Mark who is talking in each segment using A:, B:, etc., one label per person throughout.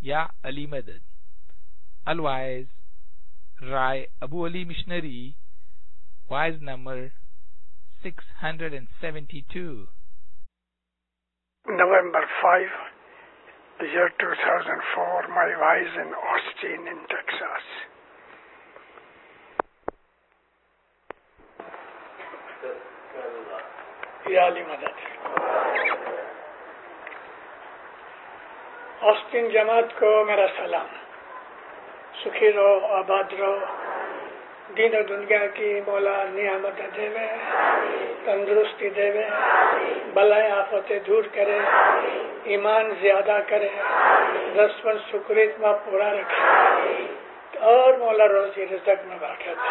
A: یا علی مدد. Otherwise, Rai Abu Ali Missionary, wise number 672.
B: November 5, the year 2004, my wise in Austin in Texas. Ya Ali Madad. Austin جماعت کو میرا سلام. سکھی رہو، آباد رہو، دین و دنیا کی مولا نعمت دے، تندرستی دے، بلائیں آفتیں دور کرے، ایمان زیادہ کرے، رسم شکریت میں پورا رکھے اور مولا روزی رزق میں برکت دے.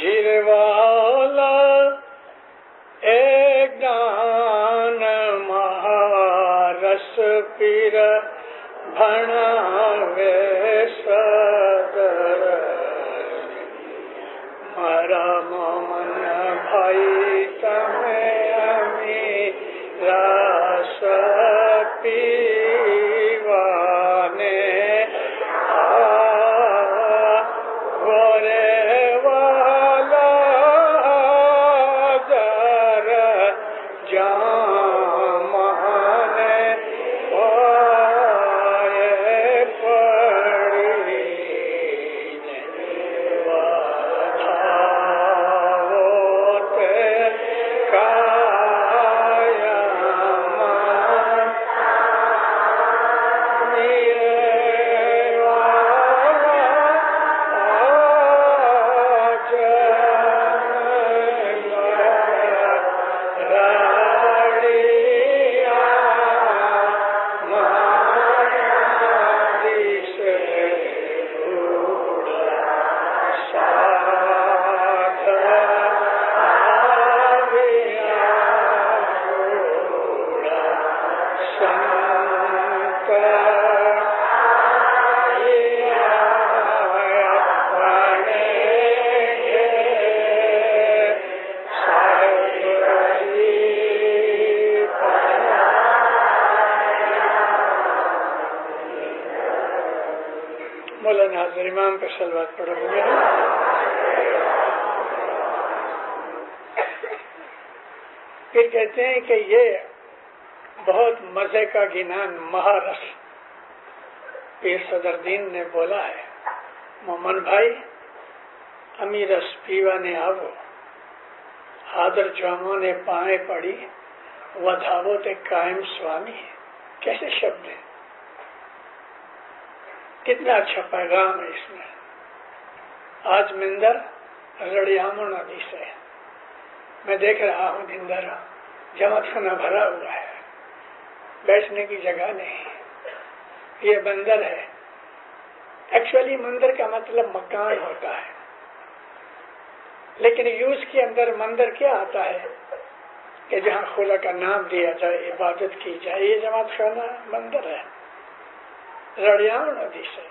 B: جیرے والا ایک دان مہارس پیر بھناوے صدر مارا مومن بھائی تمہیں امی راس پیوانے گورے والا در جامانے پائے پڑی وادھاوتے کایا مان میرے والا آج راڑیا مہادی سے اڑا سادھ آویا اڑا سنت مولانا حاضر امام پہ صلوات پڑھو گے. پھر کہتے ہیں کہ یہ بہت مزے کا گنان مہارس پیر صدر دین نے بولا ہے. مومن بھائی امیر رس پیوانے آو حاضر جاموں نے پائیں پڑی ودھاوت قائم سوامی. کیسے شبد ہیں، کتنا اچھا پیغام ہے اس میں. آج مندر رڑیامو ندی سے میں دیکھ رہا ہوں دندر جماعت خانہ بھرا ہوا ہے، بیٹھنے کی جگہ نہیں. یہ بندر ہے. ایکچولی مندر کا مطلب مکان ہوتا ہے، لیکن یوز کے اندر مندر کیا آتا ہے کہ جہاں خدا کا نام لیا جائے، عبادت کی جائے. یہ جماعت خانہ مندر ہے. رڑیام ندی سے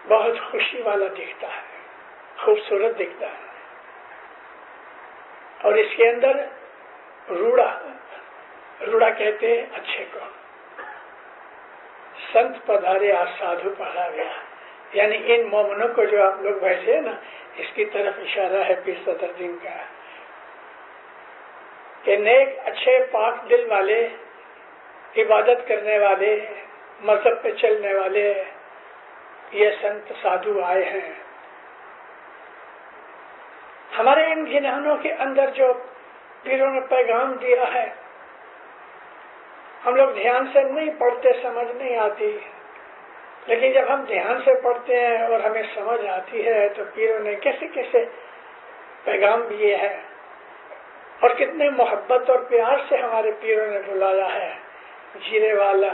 B: بہت خوشی والا دکھتا ہے، خوبصورت دکھتا ہے. اور اس کے اندر روڑا کہتے ہیں اچھے کو. سنت پدھارے آج سادھو پڑھا گیا، یعنی ان مومنوں کو جو آپ لوگ بیٹھے ہیں نا، اس کی طرف اشارہ ہے پیر صدر دین کا کہ نیک اچھے پاک دل والے، عبادت کرنے والے، مذہب پہ چلنے والے یہ سنت سادھو آئے ہیں. ہمارے ان گنہانوں کے اندر جو پیروں نے پیغام دیا ہے ہم لوگ دھیان سے نہیں پڑھتے، سمجھ نہیں آتی، لیکن جب ہم دھیان سے پڑھتے ہیں اور ہمیں سمجھ آتی ہے تو پیروں نے کیسے کیسے پیغام دیے ہیں اور کتنے محبت اور پیار سے ہمارے پیروں نے بلایا ہے. جیرے والا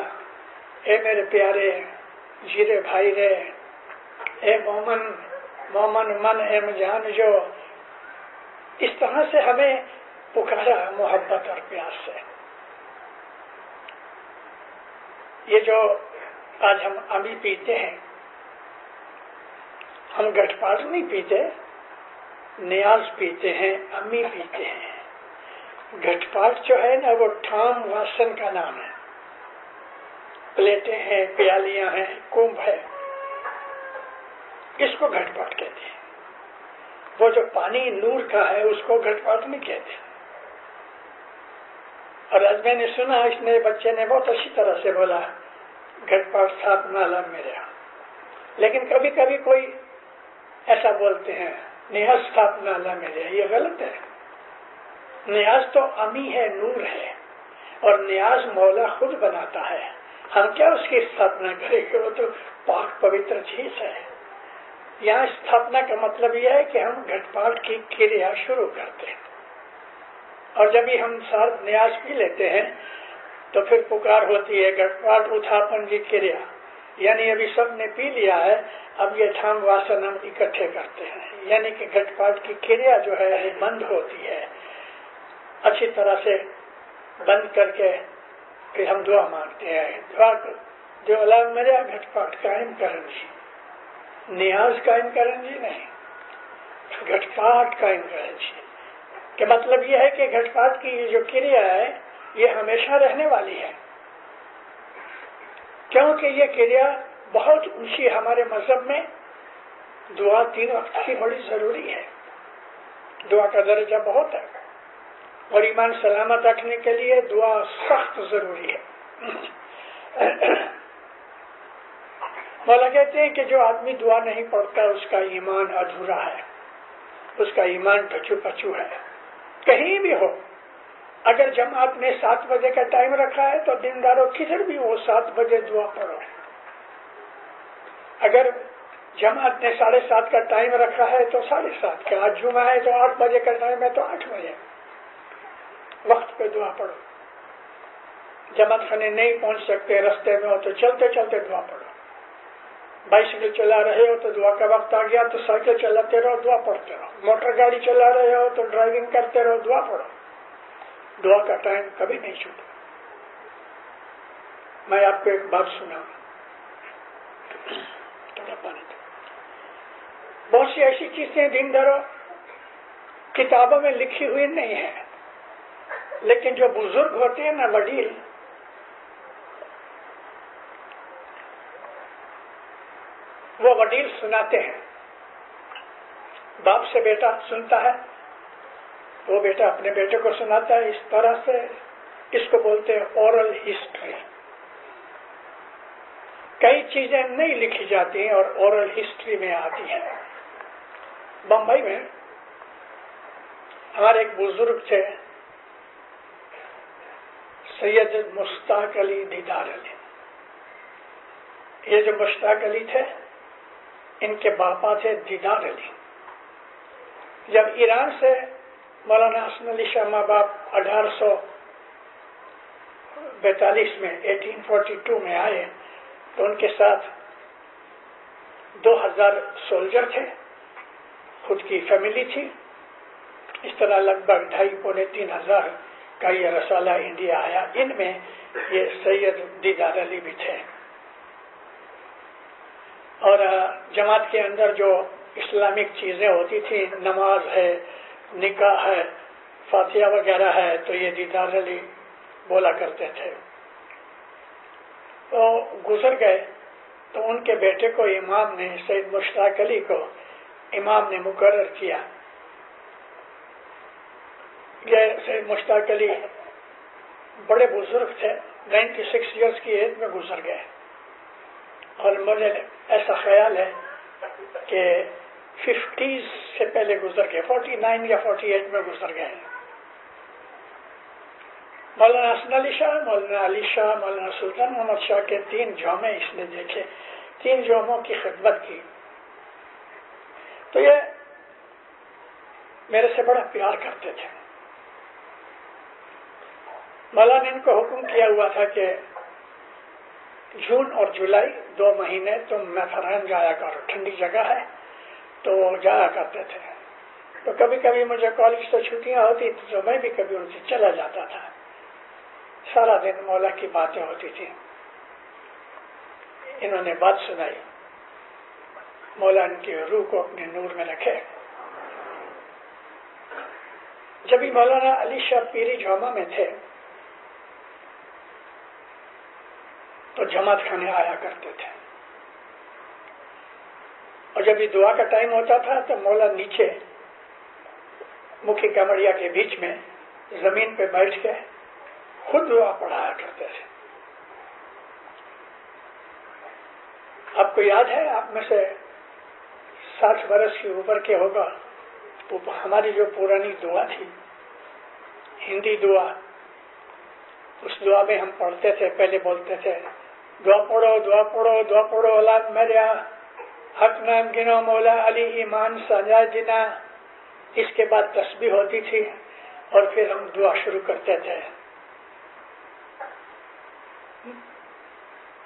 B: اے میرے پیارے جیرے بھائی رے، اے مومن من اے جان، جو اس طرح سے ہمیں پکارا محبت اور پیار سے. یہ جو آج ہم امی پیتے ہیں، ہم گٹھ پاٹ نہیں پیتے، نیاز پیتے ہیں، امی پیتے ہیں. گٹھ پاٹ جو ہے نا وہ ٹھام واسن کا نام ہے. پلیٹیں ہیں، پیالیاں ہیں، کمبھ ہے، اس کو گھٹ پاٹ کہتے ہیں. وہ جو پانی نور کا ہے اس کو گھٹ پاٹ نہیں کہتے. اور آج میں نے سنا اس نئے بچے نے بہت اچھی طرح سے بولا گھٹ پاٹ استھاپنا لم میرے. لیکن کبھی کبھی کوئی ایسا بولتے ہیں نیاز استھاپنا لم میرے. یہ غلط ہے. نیاز تو امی ہے، نور ہے، اور نیاز مولا خود بناتا ہے. ہم کیا اس کی استھاپنا کریں گے؟ وہ تو پاک پوتر چیز ہے. یہاں استھاپنا کا مطلب یہ ہے کہ ہم گھٹ پاٹ کی کریا شروع کرتے ہیں، اور جب ہی ہم ساتھ نیاز پی لیتے ہیں تو پھر پکار ہوتی ہے گھٹ پاٹ اتھاپن کی کریا. یعنی ابھی سب نے پی لیا ہے، اب یہ دھام واسن ہم اکٹھے کرتے ہیں. یعنی کہ گھٹ پاٹ کی کریا جو ہے یہ بند ہوتی ہے. اچھی طرح سے بند کر کے پھر ہم دعا مانگتے ہیں. دعا جو اللہ میرے گھٹ پاٹ قائم کریں جی، نیاز قائم کریں جی نہیں، گھٹ پاٹ قائم کریں جی. کہ مطلب یہ ہے کہ گھٹ پاٹ کی جو کریا ہے یہ ہمیشہ رہنے والی ہے، کیونکہ یہ کریا بہت اونچی ہمارے مذہب میں. دعا 3 وقت کی بڑی ضروری ہے. دعا کا درجہ بہت ہے، اور ایمان سلامت رکھنے کے لیے دعا سخت ضروری ہے. مولا کہتے ہیں کہ جو آدمی دعا نہیں پڑھتا اس کا ایمان ادھورا ہے، اس کا ایمان ڈھچو پچو ہے. کہیں بھی ہو، اگر جماعت نے 7 بجے کا ٹائم رکھا ہے تو دینداروں کدھر بھی ہو 7 بجے دعا پڑھو. اگر جماعت نے 7:30 کا ٹائم رکھا ہے تو 7:30 کا. آج جمعہ ہے تو 8 بجے کا ٹائم ہے تو 8 بجے وقت پہ دعا پڑھو. جماعت خانے نہیں پہنچ سکتے، رستے میں ہو تو چلتے چلتے دعا پڑھو. بائسکل چلا رہے ہو تو دعا کا وقت آ گیا تو سائیکل چلاتے رہو، دعا پڑھتے رہو. موٹر گاڑی چلا رہے ہو تو ڈرائیونگ کرتے رہو، دعا پڑھو. دعا کا ٹائم کبھی نہیں چھوٹا. میں آپ کو ایک بات سناؤں، تھوڑا پانی دو. بہت سی ایسی چیزیں دینداروں کتابوں میں لکھی ہوئی نہیں ہیں، لیکن جو بزرگ ہوتے ہیں نا، وڈیل، وہ وڈیل سناتے ہیں. باپ سے بیٹا سنتا ہے، وہ بیٹا اپنے بیٹے کو سناتا ہے. اس طرح سے اس کو بولتے ہیں اورل ہسٹری. کئی چیزیں نہیں لکھی جاتی ہیں اور اورل ہسٹری میں آتی ہیں. بمبئی میں ہمارے ایک بزرگ تھے، سید مشتاق علی دیدار علی. یہ جو مشتاق علی تھے ان کے باپا تھے دیدار علی. جب ایران سے مولانا حسن علی شاہ ماں باپ 1842 میں 1842 میں آئے تو ان کے ساتھ 2000 سولجر تھے، خود کی فیملی تھی. اس طرح لگ بھگ 2,500-3,000 کا یہ رسالہ انڈیا آیا. ان میں یہ سید دیدار علی بھی تھے. اور جماعت کے اندر جو اسلامک چیزیں ہوتی تھی، نماز ہے، نکاح ہے، فاتحہ وغیرہ ہے، تو یہ دیدار علی بولا کرتے تھے. تو گزر گئے تو ان کے بیٹے کو امام نے، سید مشتاق علی کو امام نے مقرر کیا. یہ سید مشتاق علی بڑے بزرگ تھے، 96 ایئرس کی ایج میں گزر گئے. اور مجھے ایسا خیال ہے کہ 50s سے پہلے گزر گئے، 49 یا 48 میں گزر گئے. مولانا حسن علی شاہ، مولانا علی شاہ، مولانا سلطان محمد شاہ کے 3 جومے اس نے دیکھے، 3 جوموں کی خدمت کی. تو یہ میرے سے بڑا پیار کرتے تھے. مولانا نے ان کو حکم کیا ہوا تھا کہ جون اور جولائی 2 مہینے تم میتھران جایا کرو، ٹھنڈی جگہ ہے تو جایا کرتے تھے. تو کبھی کبھی مجھے کالج سے چھٹیاں ہوتی تو میں بھی کبھی ان سے چلا جاتا تھا. سارا دن مولا کی باتیں ہوتی تھی. انہوں نے بات سنائی. مولا ان کی روح کو اپنے نور میں رکھے. جب بھی مولانا علی شاہ پیری جوما میں تھے تو جماعت خانے آیا کرتے تھے، اور جب یہ دعا کا ٹائم ہوتا تھا تو مولا نیچے مکھی کمڑیا کے بیچ میں زمین پہ بیٹھ کے خود دعا پڑھایا کرتے تھے۔ آپ کو یاد ہے، آپ میں سے 60 برس کی اوپر کے ہوگا، وہ ہماری جو پرانی دعا تھی، ہندی دعا، اس دعا میں ہم پڑھتے تھے، پہلے بولتے تھے دعا پڑھو دعا پڑھو دعا پڑھو اولاد میرے حق نام گنو مولا علی ایمان سجا جنا، اس کے بعد تسبیح ہوتی تھی اور پھر ہم دعا شروع کرتے تھے۔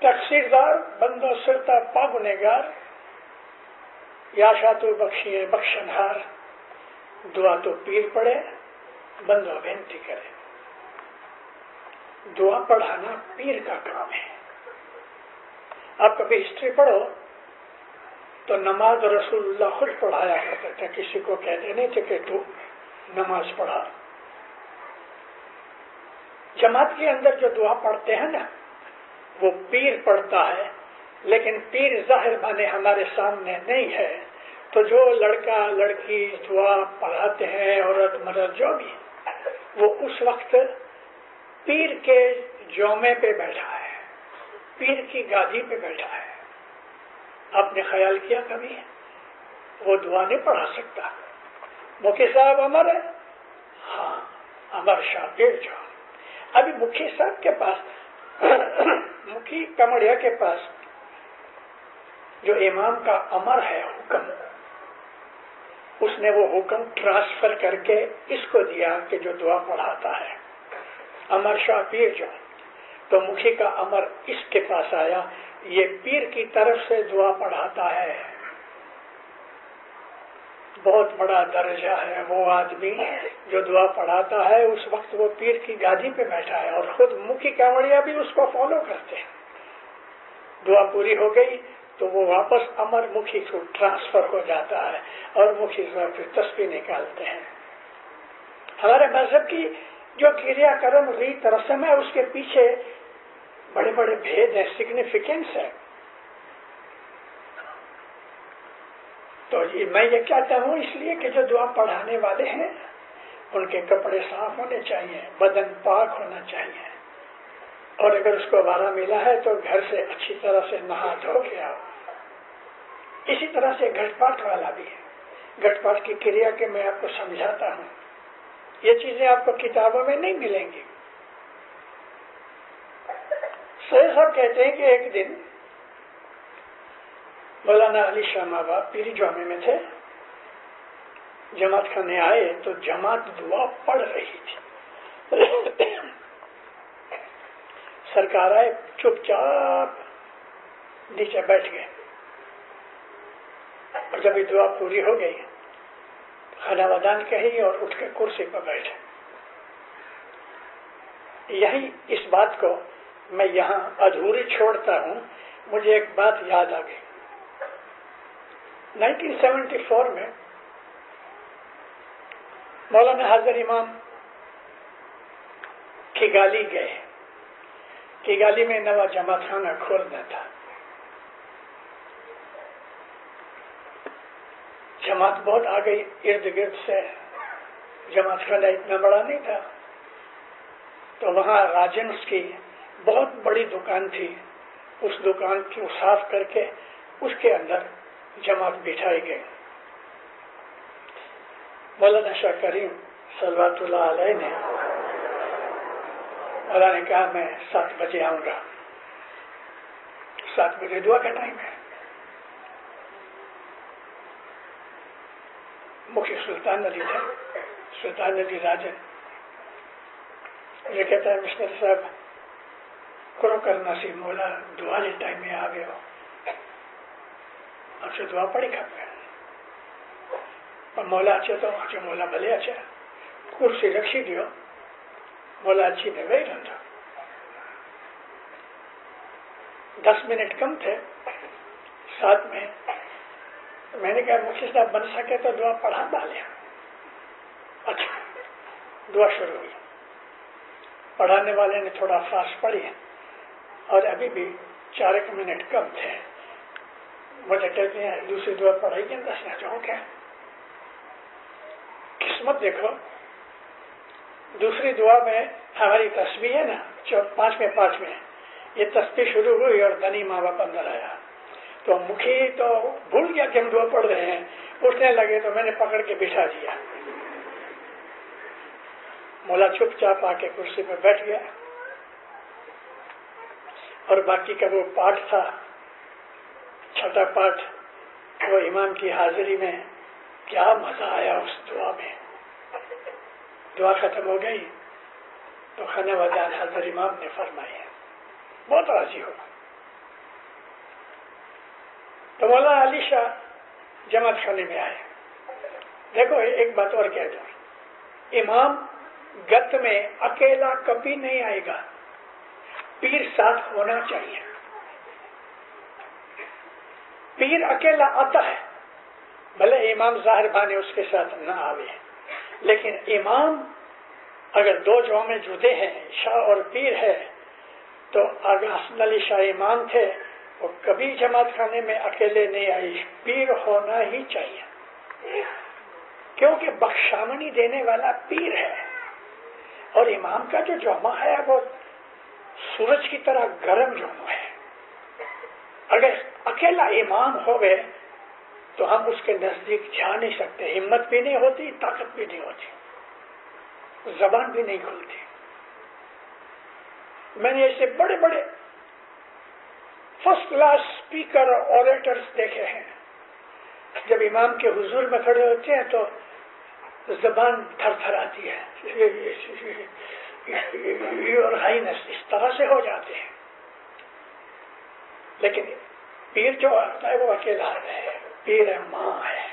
B: تقصیردار بندو سرتا پاگنےگار، یا شاتو بخشیے بخشنہار، دعا تو پیر پڑھے بندو بینتی کرے۔ دعا پڑھانا پیر کا کام ہے۔ آپ کبھی ہسٹری پڑھو تو نماز رسول اللہ خود پڑھایا کرتے تھے، کسی کو کہتے نہیں تھے کہ تو نماز پڑھا۔ جماعت کے اندر جو دعا پڑھتے ہیں نا، وہ پیر پڑھتا ہے، لیکن پیر ظاہر بنے ہمارے سامنے نہیں ہے، تو جو لڑکا لڑکی دعا پڑھاتے ہیں، عورت مرد جو بھی، وہ اس وقت پیر کے جومے پہ بیٹھا ہے، پیر کی گادی پہ بیٹھا ہے۔ آپ نے خیال کیا کبھی؟ وہ دعا نہیں پڑھا سکتا۔ مکھی صاحب امر ہے، ہاں امر شاہ پیر جو، ابھی مکھی صاحب کے پاس، مکھی کمڑیا کے پاس جو امام کا امر ہے حکم، اس نے وہ حکم ٹرانسفر کر کے اس کو دیا کہ جو دعا پڑھاتا ہے، امر شاہ پیر جو، تو مکھی کا امر اس کے پاس آیا، یہ پیر کی طرف سے دعا پڑھاتا ہے۔ بہت بڑا درجہ ہے وہ آدمی جو دعا پڑھاتا ہے، اس وقت وہ پیر کی گادی پہ بیٹھا ہے، اور خود مکھی کانوڑیا بھی اس کو فالو کرتے ہیں۔ دعا پوری ہو گئی تو وہ واپس امر مکھی کو ٹرانسفر ہو جاتا ہے، اور مکھی سے پھر تسبیح نکالتے ہیں۔ ہمارے مذہب کی جو کریا کرم ریت رسم ہے، اس کے پیچھے بڑے بڑے بھید ہیں، سگنیفیکینس ہے۔ تو میں یہ کہتا ہوں اس لیے کہ جو دعا پڑھانے والے ہیں ان کے کپڑے صاف ہونے چاہیے، بدن پاک ہونا چاہیے، اور اگر اس کو وارہ ملا ہے تو گھر سے اچھی طرح سے نہا دھو کے آؤ۔ اسی طرح سے گھٹ پاٹ والا بھی ہے۔ گھٹ پاٹ کی کریا کے میں آپ کو سمجھاتا ہوں، یہ چیزیں آپ کو کتابوں میں نہیں ملیں گی۔ سید صاحب کہتے ہیں کہ ایک دن مولانا علی شاہ مابا پیری جامع میں تھے، جماعت خانے آئے تو جماعت دعا پڑھ رہی تھی۔ سرکار آئے، چپ چاپ نیچے بیٹھ گئے، اور جب یہ دعا پوری ہو گئی خدا ودان کہی اور اٹھ کے کرسی پر بیٹھے۔ یہی اس بات کو میں یہاں ادھوری چھوڑتا ہوں، مجھے ایک بات یاد آ گئی۔ 1974 میں مولانا حضر امام کیگالی گئے۔ کیگالی میں نوا جماعت خانہ کھولنا تھا۔ جماعت بہت آ گئی ارد گرد سے، جماعت خانہ اتنا بڑا نہیں تھا، تو وہاں راجنس کی بہت بڑی دکان تھی، اس دکان کو صاف کر کے اس کے اندر جماعت بٹھائی گئی۔ مولانا شاہ کریم صلوات اللہ علیہ نے مولانا نے کہا میں 7 بجے آؤں گا، 7 بجے دعا کا ٹائم ہے۔ مکھی سلطان علی تھے، سلطان علی راجن، یہ کہتا ہے مشنری صاحب کرو کرنا سی مولا دعا کے ٹائم میں آ گئے ہو، آپ سے دعا پڑی کھپے اور مولا اچھے تو اچھا مولا بھلے اچھا کرسی رکھی دیو، مولا اچھی نے وہی رہتا۔ 10 منٹ کم تھے، ساتھ میں نے کہا مفتی صاحب بن سکے تو دعا پڑھا ڈالے۔ اچھا دعا شروع ہوئی، پڑھانے والے نے تھوڑا فاسٹ پڑھی، اور ابھی بھی 4 منٹ کم تھے. مجھے کہتے ہیں دوسری دعا پڑھائی کے دسنا چاہوں کیا؟ قسمت دیکھو، دوسری دعا میں ہماری تسبیح ہے نا 5 میں یہ تسبیح شروع ہوئی اور دنی ماں باپ اندر آیا تو مکھی تو بھول گیا کہ ہم دعا پڑھ رہے ہیں. اٹھنے لگے تو میں نے پکڑ کے بٹھا دیا. مولا چپ چاپ آ کے کرسی پہ بیٹھ گیا اور باقی کا وہ پاٹ تھا، چھٹا پاٹ، وہ امام کی حاضری میں کیا مزہ آیا اس دعا میں. دعا ختم ہو گئی تو خانہ وزان حضرت امام نے فرمایا، بہت راضی ہو. تو مولانا علی شاہ جماعت خانے میں آئے. دیکھو ایک بات اور کہہ دوں، امام گت میں اکیلا کبھی نہیں آئے گا، پیر ساتھ ہونا چاہیے. پیر اکیلا آتا ہے، بھلے امام ظاہر بانے اس کے ساتھ نہ آوے، لیکن امام اگر 2 جو میں جدے ہیں، شاہ اور پیر ہے، تو آغا حسن علی شاہ امام تھے، وہ کبھی جماعت خانے میں اکیلے نہیں آئی. پیر ہونا ہی چاہیے کیونکہ بخشامنی دینے والا پیر ہے. اور امام کا جو جومہ ہے وہ سورج کی طرح گرم جومہ ہے. اگر اکیلا امام ہوئے تو ہم اس کے نزدیک جا نہیں سکتے، ہمت بھی نہیں ہوتی، طاقت بھی نہیں ہوتی، زبان بھی نہیں کھلتی. میں نے ایسے بڑے بڑے فرسٹ کلاس اسپیکر اور اوریٹرز دیکھے ہیں، جب امام کے حضور میں کھڑے ہوتے ہیں تو زبان تھر تھر آتی ہے، اور ہائنس اس طرح سے ہو جاتے ہیں. لیکن پیر جو آتا ہے وہ اکیلا ہے، پیر ماں ہے،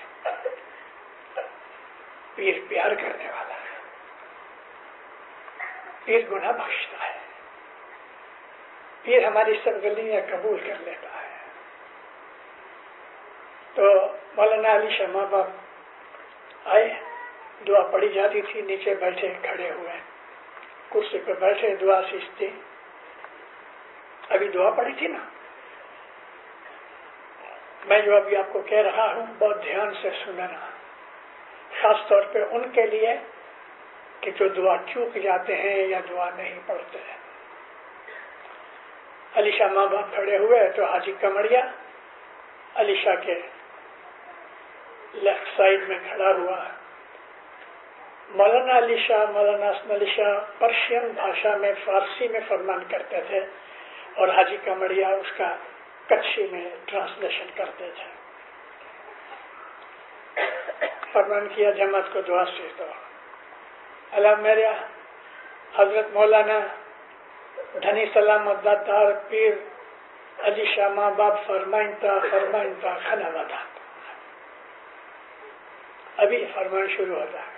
B: پیر پیار کرنے والا ہے، پیر گناہ بخشتا ہے، پیر ہماری سب غلطیاں قبول کر لیتا ہے. تو مولانا علی شاہ ماں باپ آئے، دعا پڑھی جاتی تھی، نیچے بیٹھے کھڑے ہوئے، کرسی پہ بیٹھے، دعا سیچتے. ابھی دعا پڑھی تھی نا، میں جو ابھی آپ کو کہہ رہا ہوں بہت دھیان سے سننا، خاص طور پہ ان کے لیے کہ جو دعا چوک جاتے ہیں یا دعا نہیں پڑھتے ہیں. علی شاہ ماں باپ کھڑے ہوئے تو حاجی کمڑیا علی شاہ کے لیفٹ سائڈ میں کھڑا ہوا. مولانا علی شاہ، مولانا حسن علی شاہ پرشین بھاشا میں، فارسی میں فرمان کرتے تھے اور حاجی کمڑیا اس کا کچھی میں ٹرانسلیشن کرتے تھے. فرمان کیا جماعت کو دعا سے دو. اللہ میرے حضرت مولانا دھنی سلامت دار پیر علی شاہ ماں باپ فرمائنتا خنا ودا. ابھی فرمان شروع ہوتا ہے.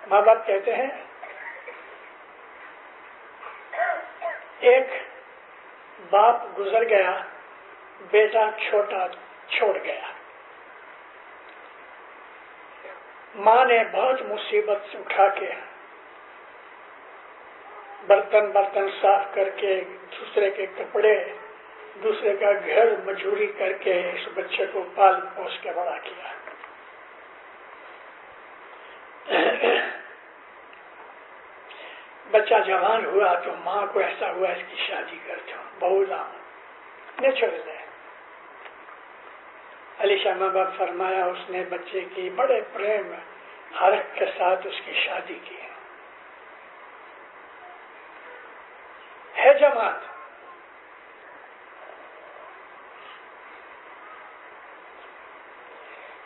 B: ماں باپ کہتے ہیں ایک باپ گزر گیا، بیٹا چھوٹا چھوڑ گیا. ماں نے بہت مصیبت سے اٹھا کے برتن صاف کر کے، دوسرے کے کپڑے، دوسرے کا گھر مجوری کر کے اس بچے کو پال پوس کے بڑا کیا. بچہ جوان ہوا تو ماں کو ایسا ہوا اس کی شادی کر دو، بہولا نیچرل ہے. علی شاہ ماں باپ فرمایا اس نے بچے کی بڑے پریم حرق کے ساتھ اس کی شادی کی. ہے جماعت،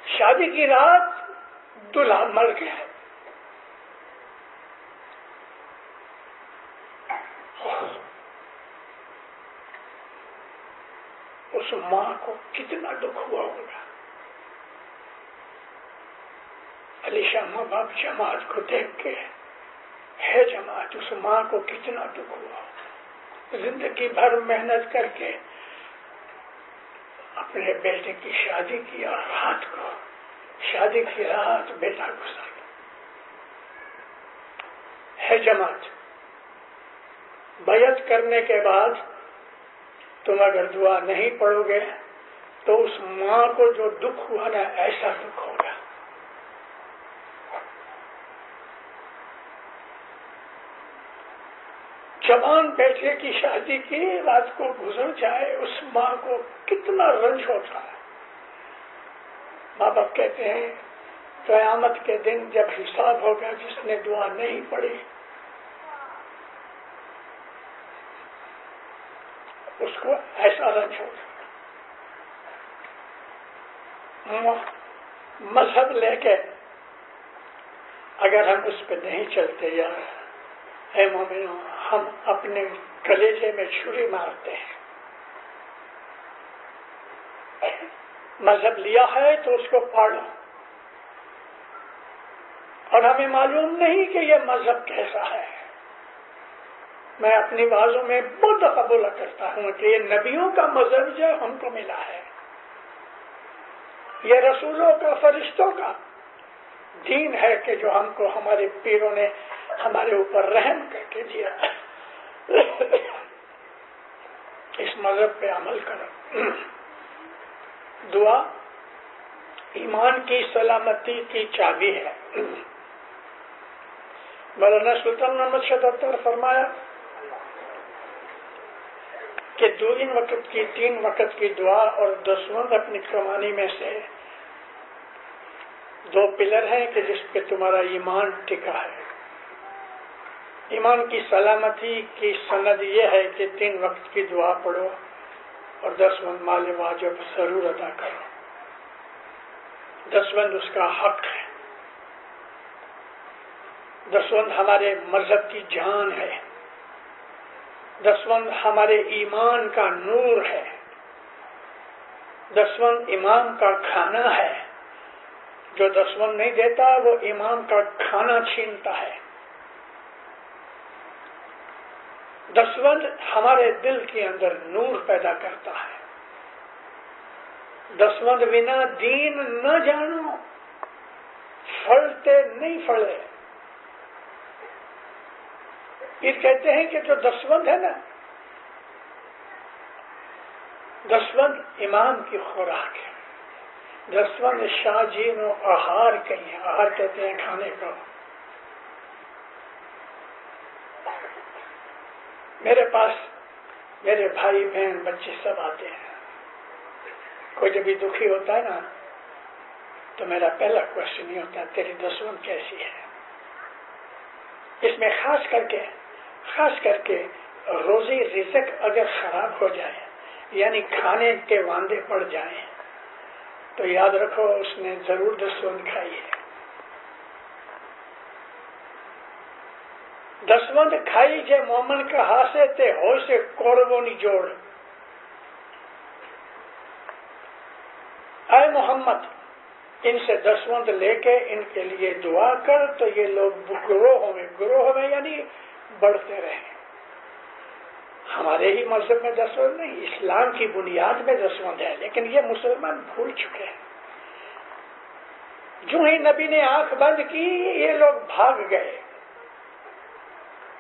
B: شادی کی رات دلہا مر گیا. اس ماں کو کتنا دکھ ہوا ہوگا. علی شاہ ماں باپ جماعت کو دیکھ کے، ہے جماعت، اس ماں کو کتنا دکھ ہوا. زندگی بھر محنت کر کے اپنے بیٹے کی شادی کی اور رات کو، شادی کی رات بیٹا گزر گیا. ہے جماعت. بیعت کرنے کے بعد تم اگر دعا نہیں پڑھو گے تو اس ماں کو جو دکھ ہوا نا ایسا دکھ ہوگا. جوان بیٹے کی شادی کی رات کو گزر جائے اس ماں کو کتنا رنج ہوتا ہے. ماں باپ کہتے ہیں قیامت کے دن جب حساب ہوگا جس نے دعا نہیں پڑھی اس کو ایسا رنج ہوگا. مذہب لے کے اگر ہم اس پہ نہیں چلتے یار اے مومنوں ہم اپنے کلیجے میں چھری مارتے ہیں. مذہب لیا ہے تو اس کو پاڑو اور ہمیں معلوم نہیں کہ یہ مذہب کیسا ہے. میں اپنی بازوں میں بہت دفعہ بولا کرتا ہوں کہ یہ نبیوں کا مذہب جو ہم کو ملا ہے، یہ رسولوں کا فرشتوں کا دین ہے کہ جو ہم کو ہمارے پیروں نے ہمارے اوپر رحم کر کے دیا. اس مذہب پہ عمل کرو. دعا ایمان کی سلامتی کی چابی ہے. مولانا سلطان محمد شہزاد فرمایا کہ تین وقت کی دعا اور 10 وقت اپنی کمانی میں سے 2 پلر ہیں کہ جس پہ تمہارا ایمان ٹکا ہے. ایمان کی سلامتی کی سند یہ ہے کہ 3 وقت کی دعا پڑھو اور 10 وقت مال واجب ضرور ادا کرو. 10 وقت اس کا حق ہے. 10 وقت ہمارے مذہب کی جان ہے. 10 وقت ہمارے ایمان کا نور ہے. 10 وقت امام کا کھانا ہے. جو 10 وقت نہیں دیتا وہ امام کا کھانا چھینتا ہے. 10 وقت ہمارے دل کے اندر نور پیدا کرتا ہے. 10 وقت بنا دین نہ جانو پھلتے نہیں پھلے. پھر کہتے ہیں کہ جو 10 وقت ہے نا 10 وقت امام کی خوراک ہے. 10 وقت شاہ جی نو آہار کہیں آہار کہتے ہیں کھانے کو. میرے پاس میرے بھائی بہن بچے سب آتے ہیں. کوئی جب بھی دکھی ہوتا ہے نا تو میرا پہلا کوشچن یہ ہوتا ہے تیری 10 وقت کیسی ہے. اس میں خاص کر کے روزی رزق اگر خراب ہو جائے یعنی کھانے کے واندے پڑ جائیں تو یاد رکھو اس نے ضرور 10 وقت کھائی ہے. 10 وقت کھائی جے مومن کا ہاسے تے ہو سے کوڑبو نہیں جوڑ. اے محمد ان سے 10 وقت لے کے ان کے لیے دعا کر تو یہ لوگ گروہ میں یعنی بڑھتے رہیں. ہمارے ہی مذہب میں 10 وقت نہیں، اسلام کی بنیاد میں 10 وقت ہے، لیکن یہ مسلمان بھول چکے ہیں. جو ہی نبی نے آنکھ بند کی یہ لوگ بھاگ گئے.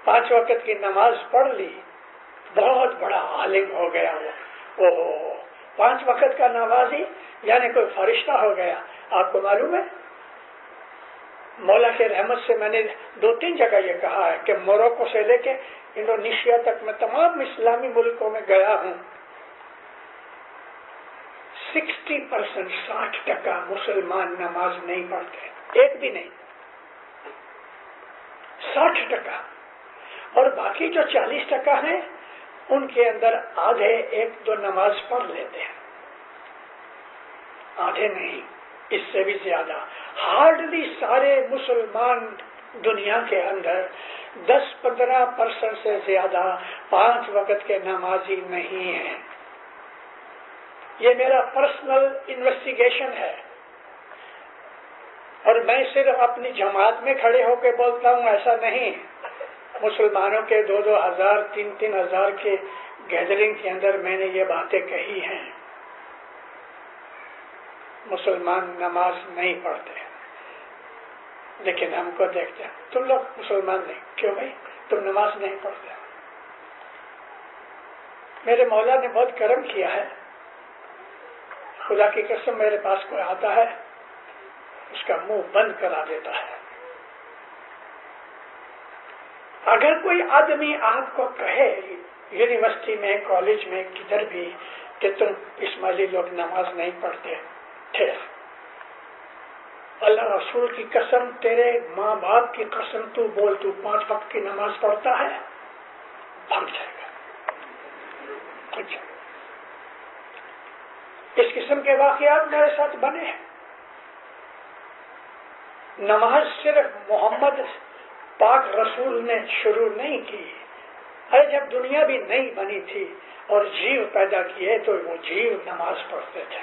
B: 5 وقت کی نماز پڑھ لی، بہت بڑا عالم ہو گیا وہ. 5 وقت کا نمازی یعنی کوئی فرشتہ ہو گیا. آپ کو معلوم ہے مولا کے رحمت سے میں نے 2-3 جگہ یہ کہا ہے کہ موروکو سے لے کے انڈونیشیا تک میں تمام اسلامی ملکوں میں گیا ہوں. 60% 60% مسلمان نماز نہیں پڑھتے، ایک بھی نہیں. 60% اور باقی جو 40% ہیں ان کے اندر آدھے 1-2 نماز پڑھ لیتے ہیں، آدھے نہیں، اس سے بھی زیادہ. ہارڈلی سارے مسلمان دنیا کے اندر 10-15% سے زیادہ 5 وقت کے نمازی نہیں ہیں. یہ میرا پرسنل انویسٹیگیشن ہے اور میں صرف اپنی جماعت میں کھڑے ہو کے بولتا ہوں، ایسا نہیں. مسلمانوں کے 2-2 ہزار 3-3 ہزار کے گیدرنگ کے اندر میں نے یہ باتیں کہی ہیں. مسلمان نماز نہیں پڑھتے لیکن ہم کو دیکھتے ہیں تم لوگ مسلمان نہیں، کیوں بھائی تم نماز نہیں پڑھتے؟ میرے مولا نے بہت کرم کیا ہے. خدا کی قسم میرے پاس کوئی آتا ہے اس کا منہ بند کرا دیتا ہے. اگر کوئی آدمی آپ کو کہے یونیورسٹی میں کالج میں کدھر بھی کہ تم اسماعیلی لوگ نماز نہیں پڑھتے، ٹھیک، اللہ رسول کی قسم، تیرے ماں باپ کی قسم، تو بول تو 5 وقت کی نماز پڑھتا ہے، بھاگ جائے گا. اچھا، اس قسم کے واقعات میرے ساتھ بنے ہیں. نماز صرف محمد پاک رسول نے شروع نہیں کی. ارے جب دنیا بھی نہیں بنی تھی اور جیو پیدا کیے تو وہ جیو نماز پڑھتے تھے.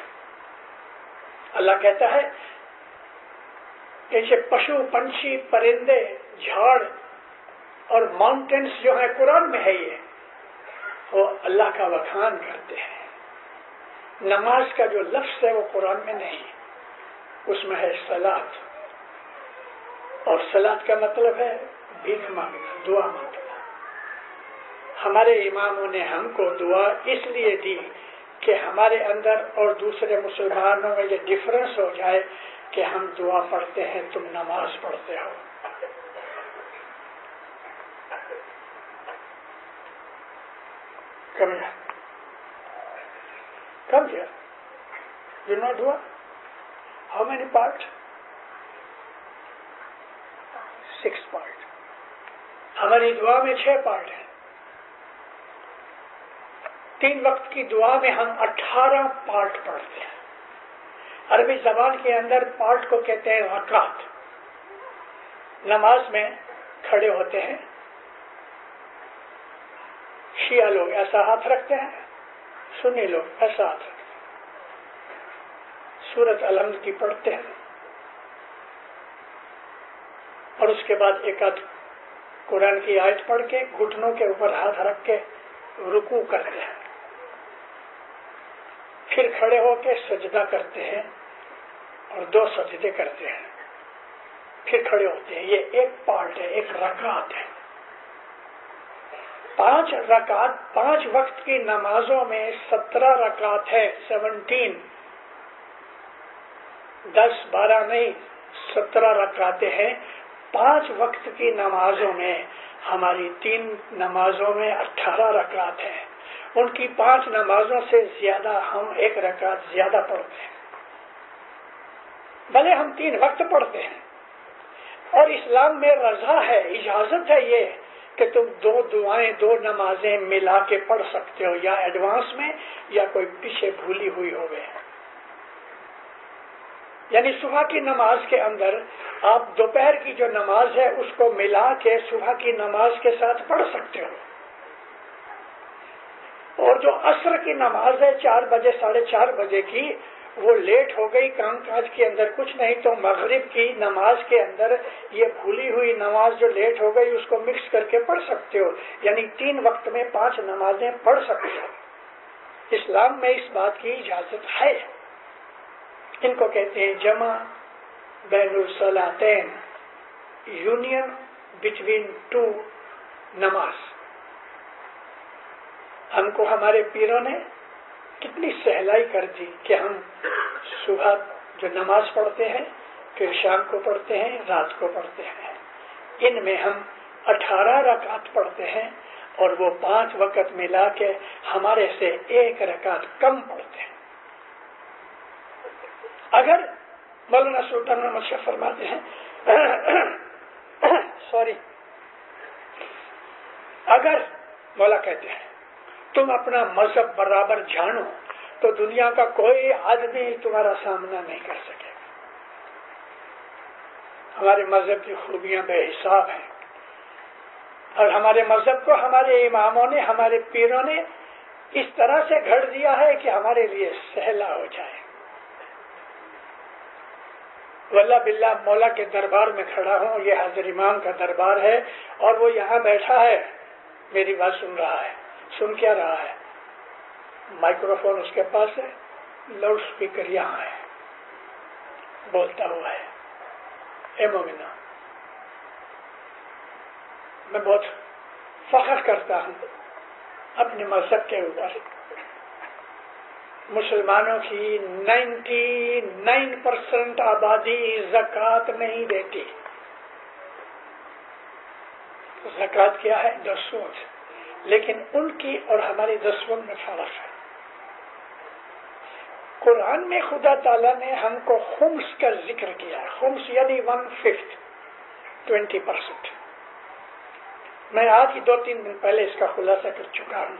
B: اللہ کہتا ہے کہ یہ پشو پنچھی پرندے جھاڑ اور ماؤنٹینس جو ہے قرآن میں ہے، یہ وہ اللہ کا بخان کرتے ہیں. نماز کا جو لفظ ہے وہ قرآن میں نہیں، اس میں ہے صلاۃ، اور صلاۃ کا مطلب ہے بھیک مانگنا، دعا مانگنا. ہمارے اماموں نے ہم کو دعا اس لیے دی کہ ہمارے اندر اور دوسرے مسلمانوں میں یہ ڈفرنس ہو جائے کہ ہم دعا پڑھتے ہیں، تم نماز پڑھتے ہو. Come here. You know dua? How many parts? 6 parts. ہماری دعا میں 6 پارٹ ہیں. 3 وقت کی دعا میں ہم 18 پارٹ پڑھتے ہیں. عربی زبان کے اندر پارٹ کو کہتے ہیں رکعت. نماز میں کھڑے ہوتے ہیں، شیعہ لوگ ایسا ہاتھ رکھتے ہیں، سنی لوگ ایسا ہاتھ رکھتے ہیں. سورۃ الحمد کی پڑھتے ہیں اور اس کے بعد ایک آدھ قرآن کی آیت پڑھ کے گھٹنوں کے اوپر ہاتھ رکھ کے رکوع کرتے ہیں. پھر کھڑے ہو کے سجدہ کرتے ہیں اور 2 سجدے کرتے ہیں، پھر کھڑے ہوتے ہیں. یہ ایک پارٹ ہے، ایک رکعت ہے. 5 رکعت 5 وقت کی نمازوں میں 17 رکعت ہے، 17، 10 12 نہیں، 17 رکعتیں ہیں. 5 وقت کی نمازوں میں ہماری 3 نمازوں میں 18 رکعت ہیں. ان کی 5 نمازوں سے زیادہ ہم 1 رکعت زیادہ پڑھتے ہیں، بھلے ہم 3 وقت پڑھتے ہیں. اور اسلام میں رضا ہے، اجازت ہے یہ کہ تم 2 دعائیں 2 نمازیں ملا کے پڑھ سکتے ہو، یا ایڈوانس میں یا کوئی پیچھے بھولی ہوئی ہوگی. یعنی صبح کی نماز کے اندر آپ دوپہر کی جو نماز ہے اس کو ملا کے صبح کی نماز کے ساتھ پڑھ سکتے ہو. اور جو عصر کی نماز ہے 4 بجے 4:30 بجے کی، وہ لیٹ ہو گئی، کام کاج کے اندر کچھ نہیں، تو مغرب کی نماز کے اندر یہ بھولی ہوئی نماز جو لیٹ ہو گئی اس کو مکس کر کے پڑھ سکتے ہو. یعنی 3 وقت میں 5 نمازیں پڑھ سکتے ہو. اسلام میں اس بات کی اجازت ہے. ان کو کہتے ہیں جمع بین الصلاتین، یونین بٹوین 2 نماز. ہم کو ہمارے پیروں نے کتنی سہلائی کر دی کہ ہم صبح جو نماز پڑھتے ہیں، پھر شام کو پڑھتے ہیں، رات کو پڑھتے ہیں. ان میں ہم 18 رکعت پڑھتے ہیں اور وہ 5 وقت ملا کے ہمارے سے 1 رکعت کم پڑھتے ہیں. اگر مولانا سلطان محمد شاہ فرماتے ہیں اگر مولا کہتے ہیں تم اپنا مذہب برابر جانو تو دنیا کا کوئی آدمی تمہارا سامنا نہیں کر سکے گا. ہمارے مذہب کی خوبیاں بے حساب ہیں، اور ہمارے مذہب کو ہمارے اماموں نے، ہمارے پیروں نے اس طرح سے گھڑ دیا ہے کہ ہمارے لیے سہلا ہو جائے. واللہ باللہ مولا کے دربار میں کھڑا ہوں، یہ حاضر امام کا دربار ہے اور وہ یہاں بیٹھا ہے، میری بات سن رہا ہے. سن کیا رہا ہے؟ مائکروفون اس کے پاس ہے، لاؤڈ سپیکر یہاں ہے، بولتا ہوا ہے. اے مومنہ، میں بہت فخر کرتا ہوں اپنے مذہب کے اوپر مسلمانوں کی 99% آبادی زکوٰۃ نہیں دیتی. زکوٰۃ کیا ہے؟ 10 سود. لیکن ان کی اور ہماری 10 سود میں فرق ہے. قرآن میں خدا تعالیٰ نے ہم کو خمس کا ذکر کیا ہے. خمس یعنی 1/5 20%. میں آج ہی 2-3 دن پہلے اس کا خلاصہ کر چکا ہوں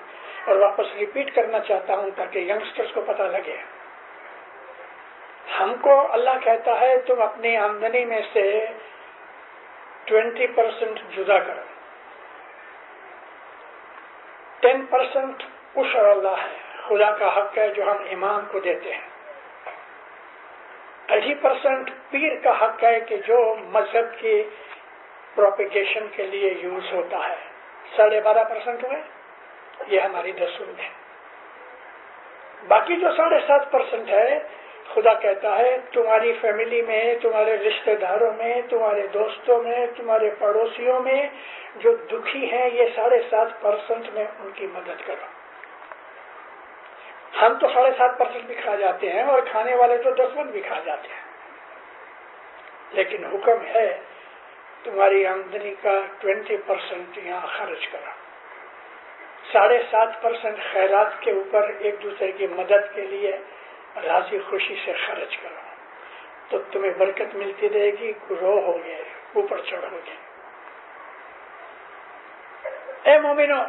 B: اور واپس ریپیٹ کرنا چاہتا ہوں تاکہ ینگسٹرز کو پتہ لگے. ہم کو اللہ کہتا ہے تم اپنی آمدنی میں سے 20% جدا کرو. 10% عشر اللہ ہے، خدا کا حق ہے جو ہم امام کو دیتے ہیں. 80% پیر کا حق ہے کہ جو مذہب کی پروپیگیشن کے لیے یوز ہوتا ہے. 12.5% ہوئے، یہ ہماری 10 سود ہے. باقی جو 7.5% ہے، خدا کہتا ہے تمہاری فیملی میں، تمہارے رشتہ داروں میں، تمہارے دوستوں میں، تمہارے پڑوسیوں میں جو دکھی ہیں، یہ 7.5% میں ان کی مدد کرو. ہم تو 7.5% بھی کھا جاتے ہیں اور کھانے والے تو 10 بھی کھا جاتے ہیں. لیکن حکم ہے تمہاری آمدنی کا 20% یہاں خرچ کرو. 7.5% خیرات کے اوپر ایک دوسرے کی مدد کے لیے راضی خوشی سے خرچ کرو تو تمہیں برکت ملتی رہے گی، گرو ہوگے، اوپر چڑھو گے. اے مومنو،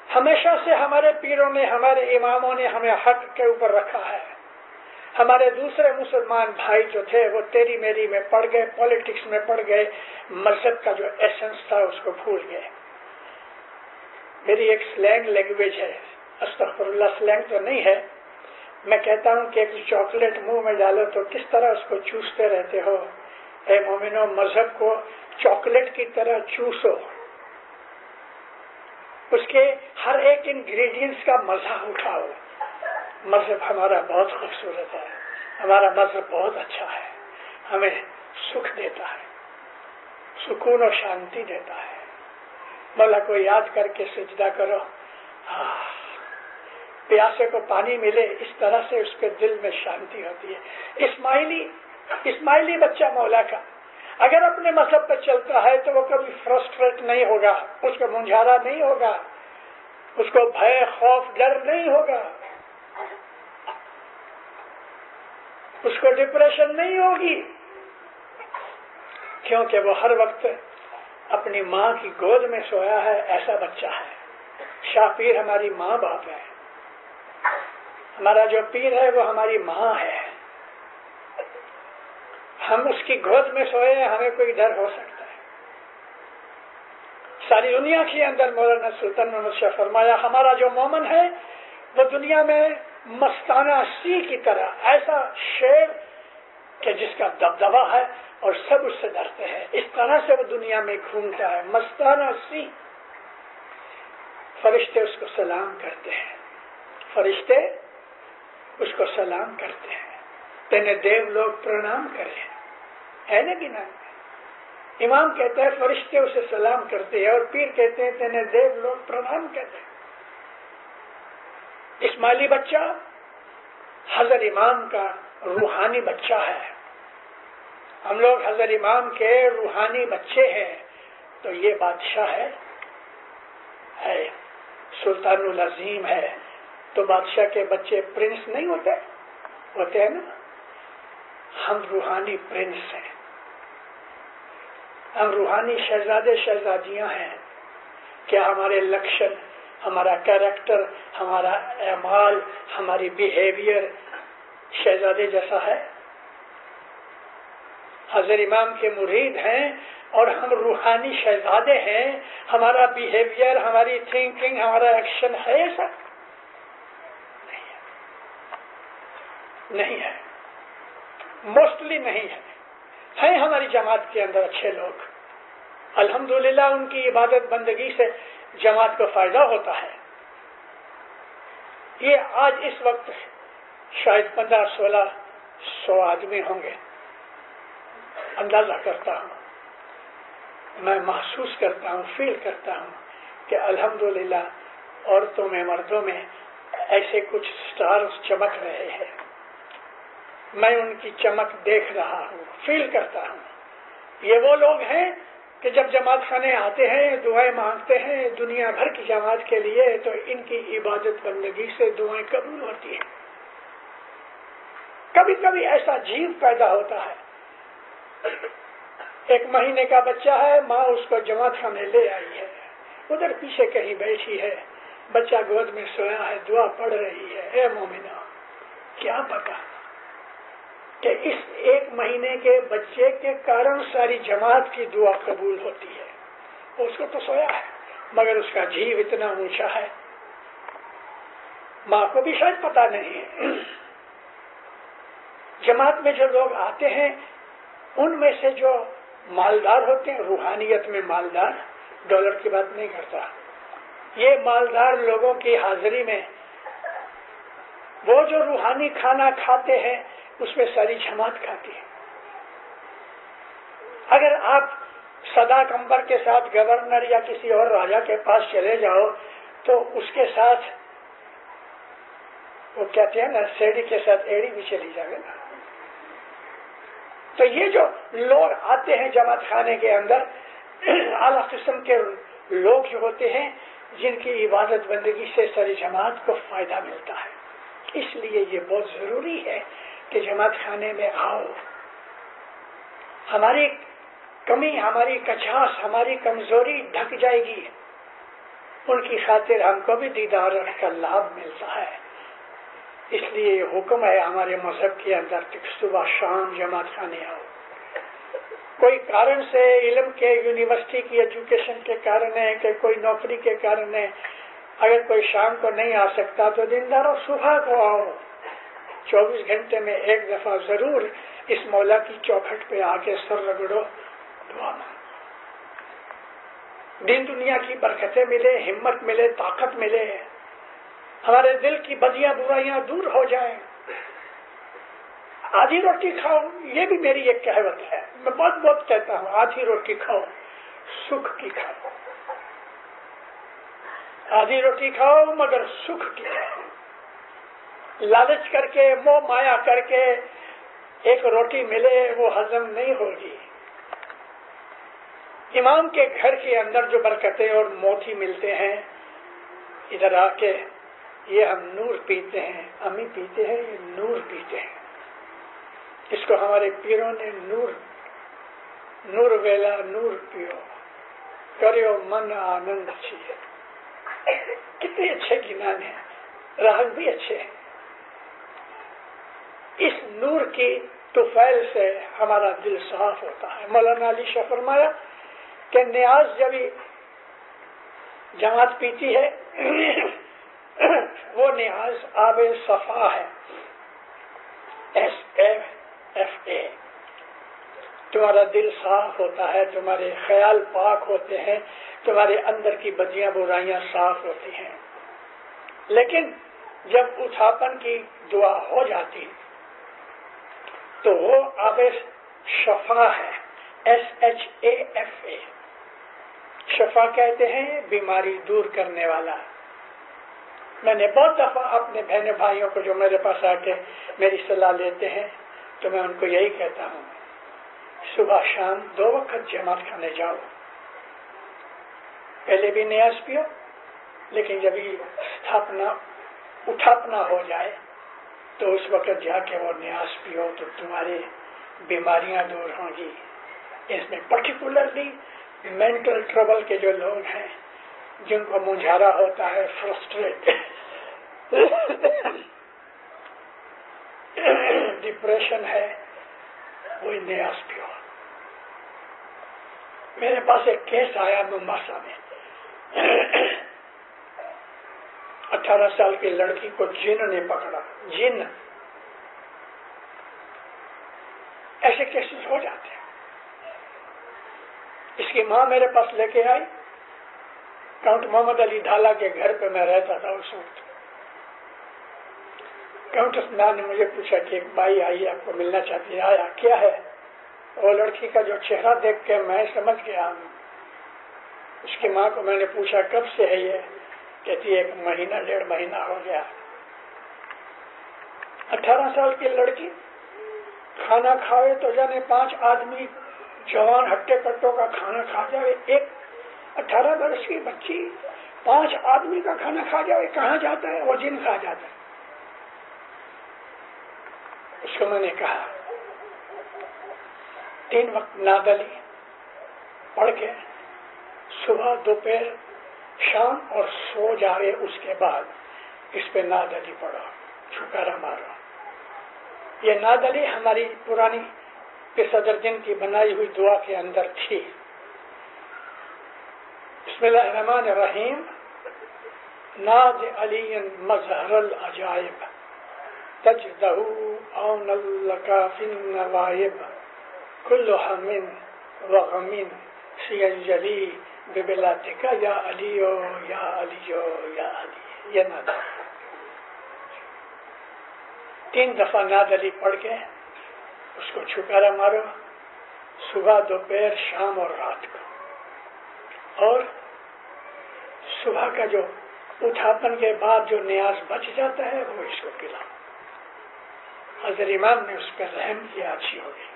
B: ہمیشہ سے ہمارے پیروں نے، ہمارے اماموں نے ہمیں حق کے اوپر رکھا ہے. ہمارے دوسرے مسلمان بھائی جو تھے وہ تیری میری میں پڑ گئے، پالیٹکس میں پڑ گئے، مذہب کا جو ایسنس تھا اس کو بھول گئے. میری ایک سلینگ لینگویج ہے، استغفر اللہ، سلینگ تو نہیں ہے. میں کہتا ہوں کہ ایک چاکلیٹ منہ میں ڈالو تو کس طرح اس کو چوستے رہتے ہو. اے مومنو، مذہب کو چاکلیٹ کی طرح چوسو، اس کے ہر ایک انگریڈینٹس کا مزہ اٹھاؤ. مذہب ہمارا بہت خوبصورت ہے، ہمارا مذہب بہت اچھا ہے، ہمیں سکھ دیتا ہے، سکون و شانتی دیتا ہے. مولا کو یاد کر کے سجدہ کرو، پیاسے کو پانی ملے، اس طرح سے اس کے دل میں شانتی ہوتی ہے. اسماعیلی بچہ مولا کا اگر اپنے مذہب پر چلتا ہے تو وہ کبھی فرسٹریٹ نہیں ہوگا، اس کو منجھارا نہیں ہوگا، اس کو بھے، خوف، ڈر نہیں ہوگا، اس کو ڈپریشن نہیں ہوگی، کیونکہ وہ ہر وقت اپنی ماں کی گود میں سویا ہے. ایسا بچہ ہے. شاہ پیر ہماری ماں باپ ہے. ہمارا جو پیر ہے وہ ہماری ماں ہے. ہم اس کی گود میں سوئے ہیں، ہمیں کوئی ڈر ہو سکتا ہے؟ ساری دنیا کے اندر مولانا سلطان محمد شاہ فرمایا ہمارا جو مومن ہے وہ دنیا میں مستانہ سی کی طرح، ایسا شیر کہ جس کا دبدبا ہے اور سب اس سے ڈرتے ہیں، اس طرح سے وہ دنیا میں گھومتا ہے، مستانہ سی. فرشتے اس کو سلام کرتے ہیں، فرشتے اس کو سلام کرتے ہیں. تینے دیو لوگ پرنام کرے، ہے نا کہ نا؟ امام کہتا ہے فرشتے اسے سلام کرتے ہیں اور پیر کہتے ہیں تینے دیو لوگ پرنام کرتے ہیں. اسماعیلی بچہ حضرت امام کا روحانی بچہ ہے. ہم لوگ حضرت امام کے روحانی بچے ہیں. تو یہ بادشاہ ہے، سلطان العظیم ہے. تو بادشاہ کے بچے پرنس نہیں ہوتے ہیں نا؟ ہم روحانی پرنس ہیں، ہم روحانی شہزادے شہزادیاں ہیں. کیا ہمارے لکشن، ہمارا کیریکٹر، ہمارا اعمال، ہماری بیہیویئر شہزادے جیسا ہے؟ حضرت امام کے مرید ہیں اور ہم روحانی شہزادے ہیں. ہمارا بیہیویئر، ہماری تھنکنگ، ہمارا ایکشن ہے ایسا؟ نہیں ہے، موسٹلی نہیں ہے. ہیں ہماری جماعت کے اندر اچھے لوگ، الحمدللہ ان کی عبادت بندگی سے جماعت کو فائدہ ہوتا ہے. یہ آج اس وقت شاید 1500-1600 آدمی ہوں گے، اندازہ کرتا ہوں، میں محسوس کرتا ہوں، فیل کرتا ہوں کہ الحمدللہ عورتوں میں مردوں میں ایسے کچھ سٹارز چمک رہے ہیں. میں ان کی چمک دیکھ رہا ہوں, فیل کرتا ہوں. یہ وہ لوگ ہیں کہ جب جماعت خانے آتے ہیں, دعائیں مانگتے ہیں دنیا بھر کی جماعت کے لیے, تو ان کی عبادت بندگی سے دعائیں قبول ہوتی ہیں. کبھی کبھی ایسا جیو پیدا ہوتا ہے, 1 مہینے کا بچہ ہے, ماں اس کو جماعت خانے لے آئی ہے, ادھر پیچھے کہیں بیٹھی ہے, بچہ گود میں سویا ہے, دعا پڑھ رہی ہے. اے مومنہ, کیا پتا کہ اس 1 مہینے کے بچے کے کارن ساری جماعت کی دعا قبول ہوتی ہے. اس کو تو سویا ہے مگر اس کا جیو اتنا اونچا ہے, ماں کو بھی شاید پتا نہیں ہے. جماعت میں جو لوگ آتے ہیں ان میں سے جو مالدار ہوتے ہیں, روحانیت میں مالدار, ڈالر کی بات نہیں کرتا, یہ مالدار لوگوں کی حاضری میں وہ جو روحانی کھانا کھاتے ہیں اس میں ساری جماعت کھاتی ہے. اگر آپ صدا کمبر کے ساتھ گورنر یا کسی اور راجا کے پاس چلے جاؤ تو اس کے ساتھ وہ کہتے ہیں نا, سیڑھی کے ساتھ ایڑی بھی چلی جائے نا. تو یہ جو لوگ آتے ہیں جماعت خانے کے اندر, اعلیٰ قسم کے لوگ جو ہوتے ہیں جن کی عبادت بندگی سے ساری جماعت کو فائدہ ملتا ہے. اس لیے یہ بہت ضروری ہے کہ جماعت خانے میں آؤ. ہماری کمی, ہماری کچاس, ہماری کمزوری ڈھک جائے گی. ان کی خاطر ہم کو بھی دیدار کا لابھ ملتا ہے. اس لیے یہ حکم ہے ہمارے مذہب کے اندر کہ صبح شام جماعت خانے آؤ. کوئی کارن سے, علم کے, یونیورسٹی کی ایجوکیشن کے کارن ہے, کہ کوئی نوکری کے کارن ہے, اگر کوئی شام کو نہیں آ سکتا تو دن داروں صبح کو آؤ. 24 گھنٹے میں 1 دفعہ ضرور اس مولا کی چوکھٹ پہ آ کے سر رگڑو, دعا مانگو. دین دنیا کی برکتیں ملے, ہمت ملے, طاقت ملے, ہمارے دل کی بدیاں برائیاں دور ہو جائیں. آدھی روٹی کھاؤ, یہ بھی میری ایک کہوت ہے, میں بہت کہتا ہوں, آدھی روٹی کھاؤ, سکھ کی کھاؤ. آدھی روٹی کھاؤ مگر سکھ کی کھاؤ. لالچ کر کے, موہ مایا کر کے ایک روٹی ملے وہ ہضم نہیں ہوگی. امام کے گھر کے اندر جو برکتیں اور موتی ملتے ہیں, ادھر آ کے یہ ہم نور پیتے ہیں, امی پیتے ہیں, یہ نور پیتے ہیں. اس کو ہمارے پیروں نے نور ویلا نور پیو کریو من آنند چاہیے. کتنے اچھے گنان ہیں, راگ بھی اچھے ہیں. اس نور کی طفیل سے ہمارا دل صاف ہوتا ہے. مولانا علی شاہ فرمایا کہ نیاز جب جماعت پیتی ہے وہ نیاز آب صفا ہے, SAFA. تمہارا دل صاف ہوتا ہے, تمہارے خیال پاک ہوتے ہیں, تمہارے اندر کی بدیاں برائیاں صاف ہوتی ہیں. لیکن جب اٹھاپن کی دعا ہو جاتی تو وہ آب شفا ہے, SHAFA. شفا کہتے ہیں بیماری دور کرنے والا. میں نے بہت دفعہ اپنے بہن بھائیوں کو جو میرے پاس آ کے میری صلاح لیتے ہیں تو میں ان کو یہی کہتا ہوں, صبح شام 2 وقت جماعت خانے جاؤ. پہلے بھی نیاز پیو, لیکن جب اٹھاپنا ہو جائے تو اس وقت جا کے وہ نیاز پیو تو تمہاری بیماریاں دور ہوں گی. اس میں پرٹیکولرلی مینٹل ٹربل کے جو لوگ ہیں, جن کو مجھارا ہوتا ہے, فرسٹریٹ, ڈپریشن ہے, وہی نیاز پیو. میرے پاس ایک کیس آیا ممباسا میں, 18 سال کی لڑکی کو جن نے پکڑا. جن, ایسے کیسز ہو جاتے ہیں. اس کی ماں میرے پاس لے کے آئی. کاؤنٹ محمد علی ڈھالا کے گھر پہ میں رہتا تھا اس وقت. کاؤنٹس ماں نے مجھے پوچھا کہ ایک بھائی آئی آپ کو ملنا چاہتی ہے. آیا, کیا ہے؟ وہ لڑکی کا جو چہرہ دیکھ کے میں سمجھ گیا ہوں. اس کی ماں کو میں نے پوچھا کب سے ہے یہ؟ کہتی ہے 1 مہینہ 1.5 مہینہ ہو گیا. 18 سال کی لڑکی کھانا کھاوے تو جانے 5 آدمی جوان ہٹے کٹوں کا کھانا کھا جائے. ایک 18 برس کی بچی 5 آدمی کا کھانا کھا جائے. کہاں جاتا ہے وہ؟ جن کھا جاتا ہے. اس کو میں نے کہا 3 وقت نادلی پڑھ کے صبح دوپہر شام اور سو جاوے. اس کے بعد اس پہ نادلی پڑھو، چھکارا مارو. یہ نادلی ہماری پرانی صدر دن کی بنائی ہوئی دعا کے اندر تھی. بسم اللہ الرحمن الرحیم. ناد علی مظہر العجائب تجدہ عون لکا فی النوائب کل ہم وغم سینجلی ببلاتک یا علیو یا علیو یا علی. یہ ناد 3 دفعہ ناد علی پڑھ کے اس کو چھکارا مارو صبح دوپہر شام اور رات کو. اور صبح کا جو اٹھاپن کے بعد جو نیاز بچ جاتا ہے وہ اس کو پلاؤ. حضرت امام نے اس پر رحم کیا، اچھی ہو گئی.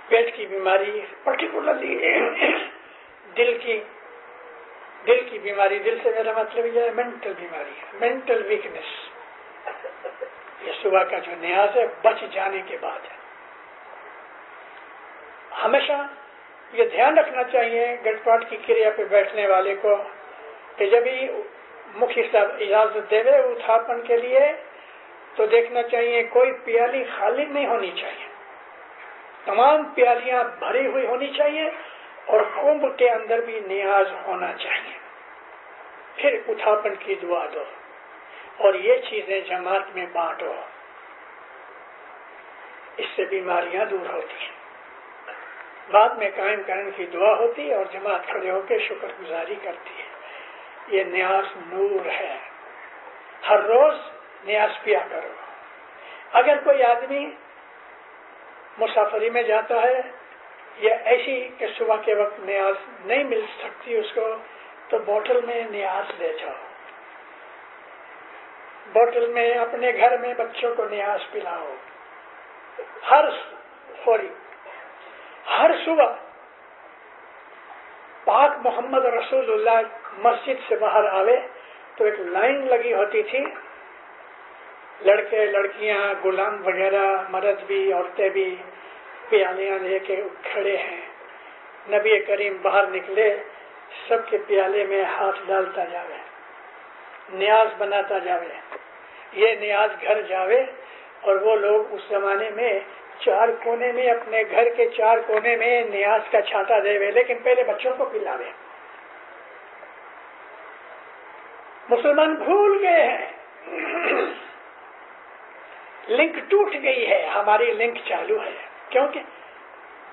B: پیٹ کی بیماری پرٹیکولرلی دل کی بیماری، دل سے میرا مطلب یہ ہے مینٹل بیماری، مینٹل ویکنس. یہ صبح کا جو نیاز ہے بچ جانے کے بعد ہے. ہمیشہ یہ دھیان رکھنا چاہیے گٹ پاٹ کی کریا پہ بیٹھنے والے کو کہ جب ہی مکھی صاحب اجازت دے اتھاپن کے لیے تو دیکھنا چاہیے کوئی پیالی خالی نہیں ہونی چاہیے. تمام پیالیاں بھری ہوئی ہونی چاہیے اور کنب کے اندر بھی نیاز ہونا چاہیے. پھر اتھاپن کی دعا دو اور یہ چیزیں جماعت میں بانٹو. اس سے بیماریاں دور ہوتی ہیں. بعد میں قائم کرنے کی دعا ہوتی ہے اور جماعت کھڑے ہو کے شکر گزاری کرتی ہے. یہ نیاز نور ہے. ہر روز نیاز پیا کرو. اگر کوئی آدمی مسافری میں جاتا ہے یا ایسی کہ صبح کے وقت نیاز نہیں مل سکتی اس کو تو بوتل میں نیاز لے جاؤ. بوتل میں اپنے گھر میں بچوں کو نیاز پلاؤ. ہر صبح پاک محمد رسول اللہ مسجد سے باہر آوے تو ایک لائن لگی ہوتی تھی. لڑکے لڑکیاں غلام وغیرہ مرد بھی عورتیں بھی پیالیاں لے کے کھڑے ہیں. نبی کریم باہر نکلے سب کے پیالے میں ہاتھ ڈالتا جاوے، نیاز بناتا جاوے. یہ نیاز گھر جاوے اور وہ لوگ اس زمانے میں 4 کونے میں اپنے گھر کے 4 کونے میں نیاز کا چھاتا دے وے لیکن پہلے بچوں کو پلاوے. مسلمان بھول گئے ہیں. لنک ٹوٹ گئی ہے، ہماری لنک چالو ہے کیونکہ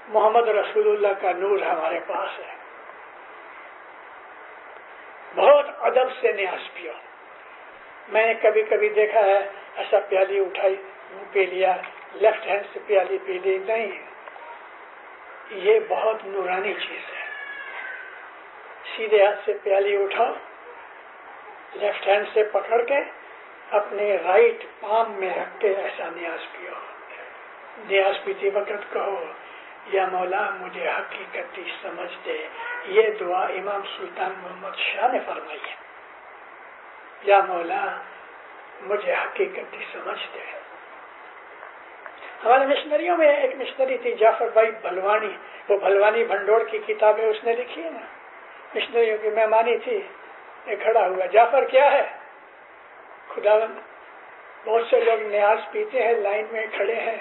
B: محمد رسول اللہ کا نور ہمارے پاس ہے. بہت ادب سے نیاز پیو. میں نے کبھی کبھی دیکھا ہے ایسا پیالی اٹھائی پی لیا، لیفٹ ہینڈ سے پیالی پی لی. نہیں، یہ بہت نورانی چیز ہے. سیدھے ہاتھ سے پیالی اٹھاؤ، لیفٹ ہینڈ سے پکڑ کے اپنے رائٹ پام میں رکھ کے ایسا نیاز پیو. نیاز پیتے وقت کہو یا مولا مجھے حقیقتی سمجھ دے. یہ دعا امام سلطان محمد شاہ نے فرمائی ہے. یا مولا مجھے حقیقتی سمجھ دے. ہمارے مشنریوں میں ایک مشنری تھی جعفر بھائی بھلوانی، وہ بھلوانی بھنڈوڑ کی کتابیں اس نے لکھی ہے نا. مشنریوں کی مہمانی تھی. یہ کھڑا ہوا، جعفر کیا ہے؟ خداوند بہت سے لوگ نیاز پیتے ہیں، لائن میں کھڑے ہیں،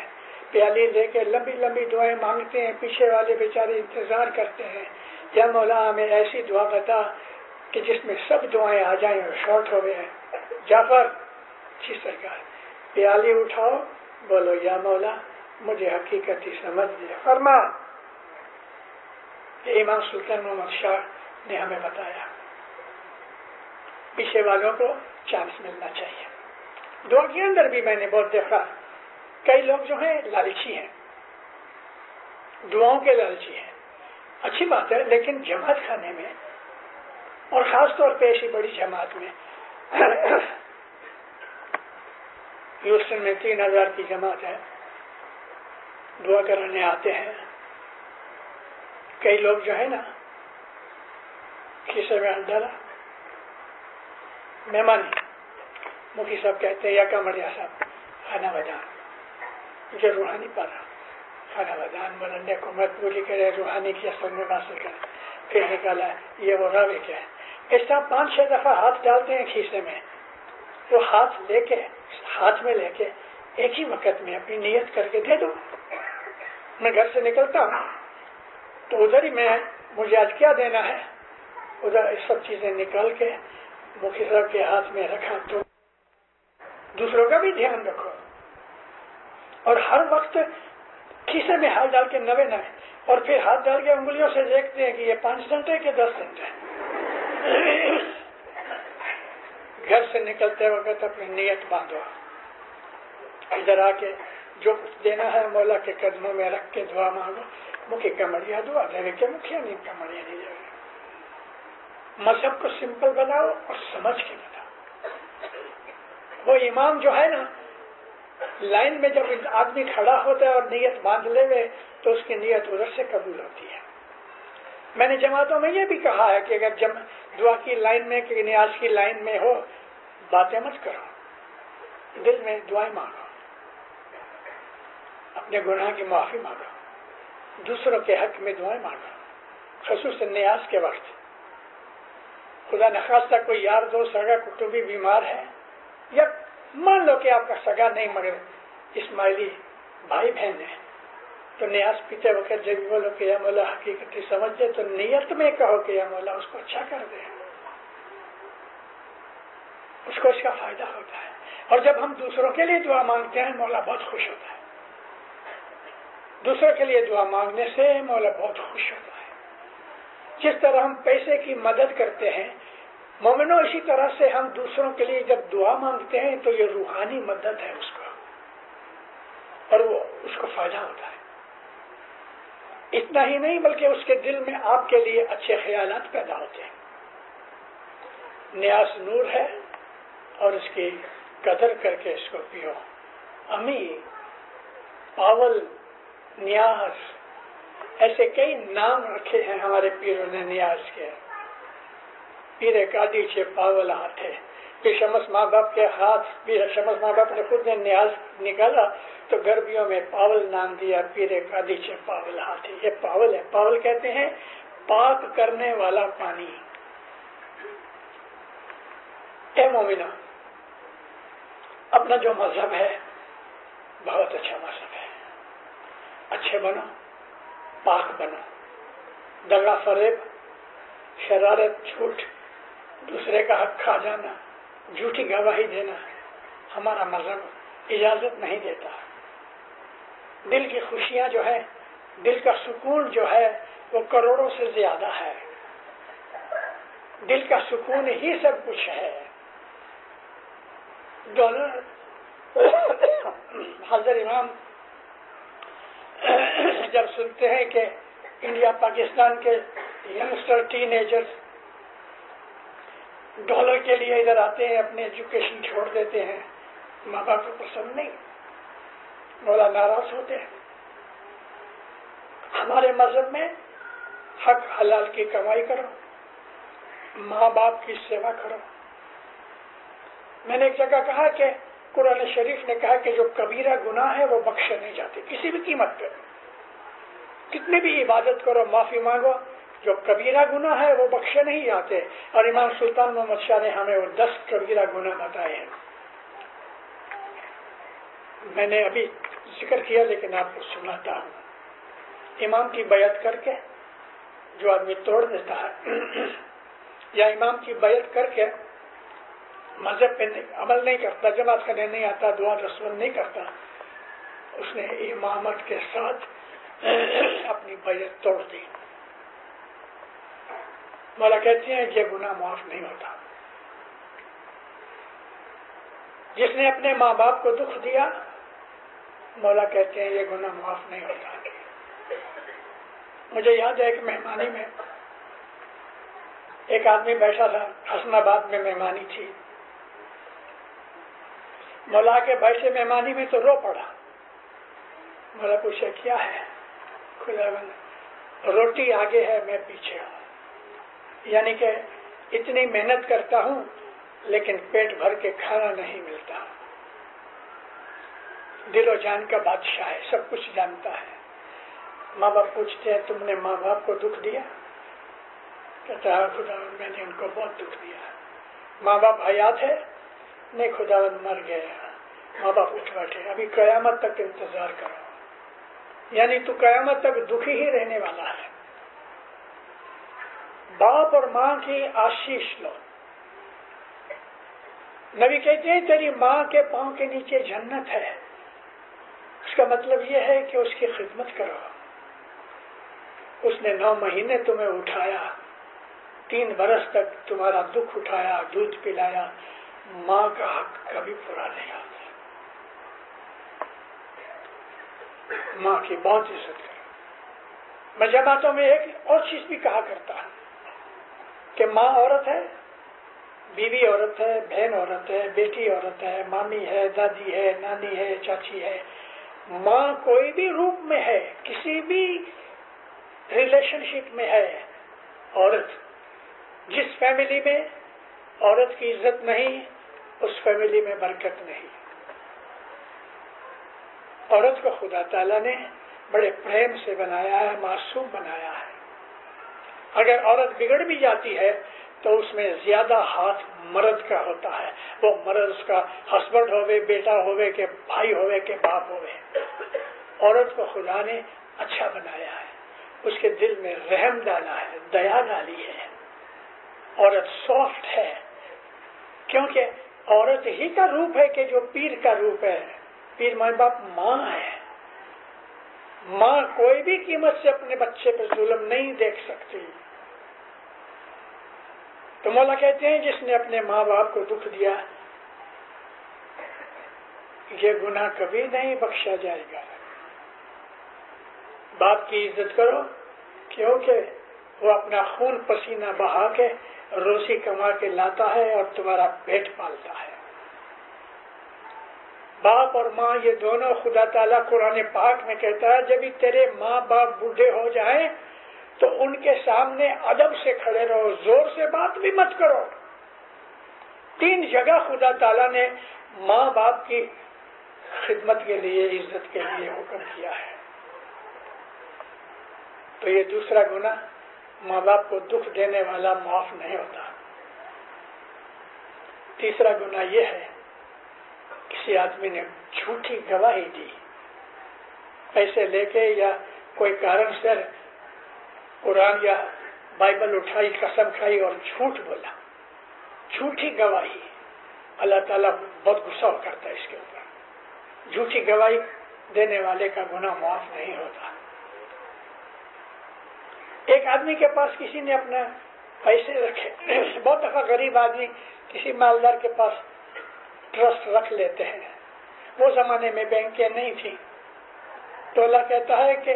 B: پیالی لے کے لمبی لمبی دعائیں مانگتے ہیں، پیچھے والے بیچارے انتظار کرتے ہیں. یا مولا ہمیں ایسی دعا بتا کہ جس میں سب دعائیں آ جائیں اور شارٹ ہو گئے. جعفر جی سرکار پیالی اٹھاؤ، بولو یا مولا مجھے حقیقتی سمجھ دے. فرما یہ امام سلطان محمد شاہ نے ہمیں بتایا. پیچھے والوں کو چانس ملنا چاہیے. دعا کے اندر بھی میں نے بہت دیکھا کئی لوگ جو ہیں لالچی ہیں، دعاؤں کے لالچی ہیں. اچھی بات ہے لیکن جماعت کھانے میں اور خاص طور پہ ایسی بڑی جماعت میں ہیوسٹن میں 3000 کی جماعت ہے، دعا کرانے آتے ہیں. کئی لوگ جو ہے نا کھیسے میں ڈالا مہمان مفتی صاحب کہتے ہیں یا کمریا صاحب خانہ بدان جو روحانی پر خانہ بدان بننے کو مقبولی کرے، روحانی کی اثر میں حاصل کرے. پھر نکالا یہ وہ راوے کیا ہے. اس طرح 5-6 دفعہ ہاتھ ڈالتے ہیں کھیسے میں. وہ ہاتھ میں لے کے ایک ہی وقت میں اپنی نیت کر کے دے دو. میں گھر سے نکلتا ہوں تو ادھر ہی مجھے آج کیا دینا ہے ادھر سب چیزیں نکال کے مفتی صاحب کے ہاتھ میں رکھا. تو دوسروں کا بھی دھیان رکھو اور ہر وقت کھیسے میں ہاتھ ڈال کے نوے اور پھر ہاتھ ڈال کے انگلیوں سے دیکھتے ہیں کہ یہ 5 سنٹ ہے کہ 10 سنٹ ہے. گھر سے نکلتے وقت اپنی نیت باندھو. ادھر آ کے جو کچھ دینا ہے مولا کے قدموں میں رکھ کے دعا مانگو. مکھی کمڑیا دعا دے کے مکھیا نہیں کمڑیا نہیں جائے. مذہب کو سمپل بناؤ اور سمجھ کے بناؤ. وہ امام جو ہے نا لائن میں جب آدمی کھڑا ہوتا ہے اور نیت باندھ لے ہوئے تو اس کی نیت ادھر سے قبول ہوتی ہے. میں نے جماعتوں میں یہ بھی کہا ہے کہ اگر دعا کی لائن میں کہ نیاز کی لائن میں ہو باتیں مت کرو، دل میں دعائیں مانگو، اپنے گناہ کی معافی مانگو، دوسروں کے حق میں دعائیں مانگو. خصوصاً نیاز کے وقت خدا نخواستہ کوئی یار دوست سگا کٹوبی بیمار ہے یا مان لو کہ آپ کا سگا نہیں مگر اسماعیلی بھائی بہن ہے تو نیاز پیتے وقت جب بولو کہ یا مولا حقیقت سمجھ دے تو نیت میں کہو کہ یا مولا اس کو اچھا کر دے، اس کو اس کا فائدہ ہوتا ہے. اور جب ہم دوسروں کے لیے دعا مانگتے ہیں مولا بہت خوش ہوتا ہے. دوسروں کے لیے دعا مانگنے سے مولا بہت خوش ہوتا ہے. جس طرح ہم پیسے کی مدد کرتے ہیں مومنوں، اسی طرح سے ہم دوسروں کے لیے جب دعا مانگتے ہیں تو یہ روحانی مدد ہے اس کو اور وہ اس کو فائدہ ہوتا ہے. اتنا ہی نہیں بلکہ اس کے دل میں آپ کے لیے اچھے خیالات پیدا ہوتے ہیں. نیاز نور ہے اور اس کی قدر کر کے اس کو پیو. امی پاول نیاز ایسے کئی نام رکھے ہیں ہمارے پیروں نے نیاز کے. پیر قادی چھے پاول ہاتھ ہے. پھر شمس ماں باپ کے ہاتھ، پھر شمس ماں باپ نے خود نے نیاز نکالا تو گربیوں میں پاول نام دیا. پیر قادی چھے پاول ہاتھ ہے. یہ پاول ہے. پاول کہتے ہیں پاک کرنے والا پانی. اے مومنہ، اپنا جو مذہب ہے بہت اچھا مذہب ہے. اچھے بنو، پاک بنو. دغا فریب، شرارت، جھوٹ، دوسرے کا حق کھا جانا، جھوٹی گواہی دینا ہمارا مذہب اجازت نہیں دیتا. دل کی خوشیاں جو ہے، دل کا سکون جو ہے وہ کروڑوں سے زیادہ ہے. دل کا سکون ہی سب کچھ ہے. حضرت امام جب سنتے ہیں کہ انڈیا پاکستان کے ینگسٹر ٹین ایجرز ڈالر کے لیے ادھر آتے ہیں، اپنے ایجوکیشن چھوڑ دیتے ہیں، ماں باپ کو پسند نہیں، مولا ناراض ہوتے ہیں. ہمارے مذہب میں حق حلال کی کمائی کرو، ماں باپ کی سیوا کرو. میں نے ایک جگہ کہا کہ قرآن شریف نے کہا کہ جو کبیرہ گناہ ہے وہ بخشے نہیں جاتے کسی بھی قیمت پہ. کتنی بھی عبادت کرو، معافی مانگو، جو کبیرہ گناہ ہے وہ بخشے نہیں جاتے. اور امام سلطان محمد شاہ نے ہمیں وہ 10 کبیرہ گناہ بتائے ہیں. میں نے ابھی ذکر کیا لیکن آپ کو سناتا ہوں. امام کی بیعت کر کے جو آدمی توڑ دیتا ہے یا امام کی بیعت کر کے مذہب پہ عمل نہیں کرتا، جماعت کرنے نہیں آتا، دعا رسول نہیں کرتا، اس نے امامت کے ساتھ اپنی بیعت توڑ دی. مولا کہتے ہیں یہ گناہ معاف نہیں ہوتا. جس نے اپنے ماں باپ کو دکھ دیا مولا کہتے ہیں یہ گناہ معاف نہیں ہوتا. مجھے یاد ہے ایک مہمانی میں ایک آدمی بیٹھا تھا، حسن آباد میں مہمانی تھی، مولا کے بیٹھے مہمانی میں تو رو پڑا۔ مولا پوچھا کیا ہے؟ خداوند روٹی آگے ہے میں پیچھے ہوں، یعنی کہ اتنی محنت کرتا ہوں لیکن پیٹ بھر کے کھانا نہیں ملتا۔ دل و جان کا بادشاہ ہے، سب کچھ جانتا ہے۔ ماں باپ پوچھتے ہیں تم نے ماں باپ کو دکھ دیا؟ کہتا ہے خداوند میں نے ان کو بہت دکھ دیا۔ ماں باپ حیات ہے؟ نہیں خداوند مر گئے۔ ماں باپ اٹھ بیٹھے، ابھی قیامت تک انتظار کرو، یعنی تو قیامت تک دکھی ہی رہنے والا ہے۔ باپ اور ماں کی آشیش لو۔ نبی کہتے ہیں تیری ماں کے پاؤں کے نیچے جنت ہے، اس کا مطلب یہ ہے کہ اس کی خدمت کرو۔ اس نے 9 مہینے تمہیں اٹھایا، 3 برس تک تمہارا دکھ اٹھایا، دودھ پلایا۔ ماں کا حق کبھی پورا نہیں ہوتا۔ ماں کی بہت عزت کرو۔ میں جماعتوں میں ایک اور چیز بھی کہا کرتا ہوں کہ ماں عورت ہے، بیوی عورت ہے، بہن عورت ہے، بیٹی عورت ہے، مامی ہے، دادی ہے، نانی ہے، چاچی ہے۔ ماں کوئی بھی روپ میں ہے، کسی بھی ریلیشن شپ میں ہے عورت۔ جس فیملی میں عورت کی عزت نہیں، اس فیملی میں برکت نہیں۔ عورت کو خدا تعالیٰ نے بڑے پریم سے بنایا ہے، معصوم بنایا ہے۔ اگر عورت بگڑ بھی جاتی ہے تو اس میں زیادہ ہاتھ مرد کا ہوتا ہے، وہ مرد اس کا ہسبینڈ ہوئے، بیٹا ہوئے کہ بھائی ہوئے کہ باپ ہوئے۔ عورت کو خدا نے اچھا بنایا ہے، اس کے دل میں رحم ڈالا ہے، دیا ڈالی ہے۔ عورت سافٹ ہے، کیونکہ عورت ہی کا روپ ہے کہ جو پیر کا روپ ہے۔ پیر ماں باپ ماں ہے۔ ماں کوئی بھی قیمت سے اپنے بچے پہ ظلم نہیں دیکھ سکتی۔ تو مولا کہتے ہیں جس نے اپنے ماں باپ کو دکھ دیا یہ گناہ کبھی نہیں بخشا جائے گا۔ باپ کی عزت کرو، کیونکہ وہ اپنا خون پسینہ بہا کے روزی کما کے لاتا ہے اور تمہارا پیٹ پالتا ہے۔ باپ اور ماں یہ دونوں خدا تعالیٰ قرآن پاک میں کہتا ہے جب بھی تیرے ماں باپ بوڑھے ہو جائیں تو ان کے سامنے ادب سے کھڑے رہو، زور سے بات بھی مت کرو۔ 3 جگہ خدا تعالیٰ نے ماں باپ کی خدمت کے لیے، عزت کے لیے حکم کیا ہے۔ تو یہ دوسرا گناہ، ماں باپ کو دکھ دینے والا معاف نہیں ہوتا۔ تیسرا گناہ یہ ہے کسی آدمی نے جھوٹی گواہی دی، پیسے لے کے یا کوئی کارن سے قرآن یا بائبل اٹھائی، قسم کھائی اور جھوٹ بولا، جھوٹی گواہی۔ اللہ تعالیٰ بہت غصہ کرتا ہے اس کے اوپر۔ جھوٹی گواہی دینے والے کا گناہ معاف نہیں ہوتا۔ ایک آدمی کے پاس کسی نے اپنا پیسے رکھے، بہت دفعہ غریب آدمی کسی مالدار کے پاس ٹرسٹ رکھ لیتے ہیں، وہ زمانے میں بینکیں نہیں تھی، تو اللہ کہتا ہے کہ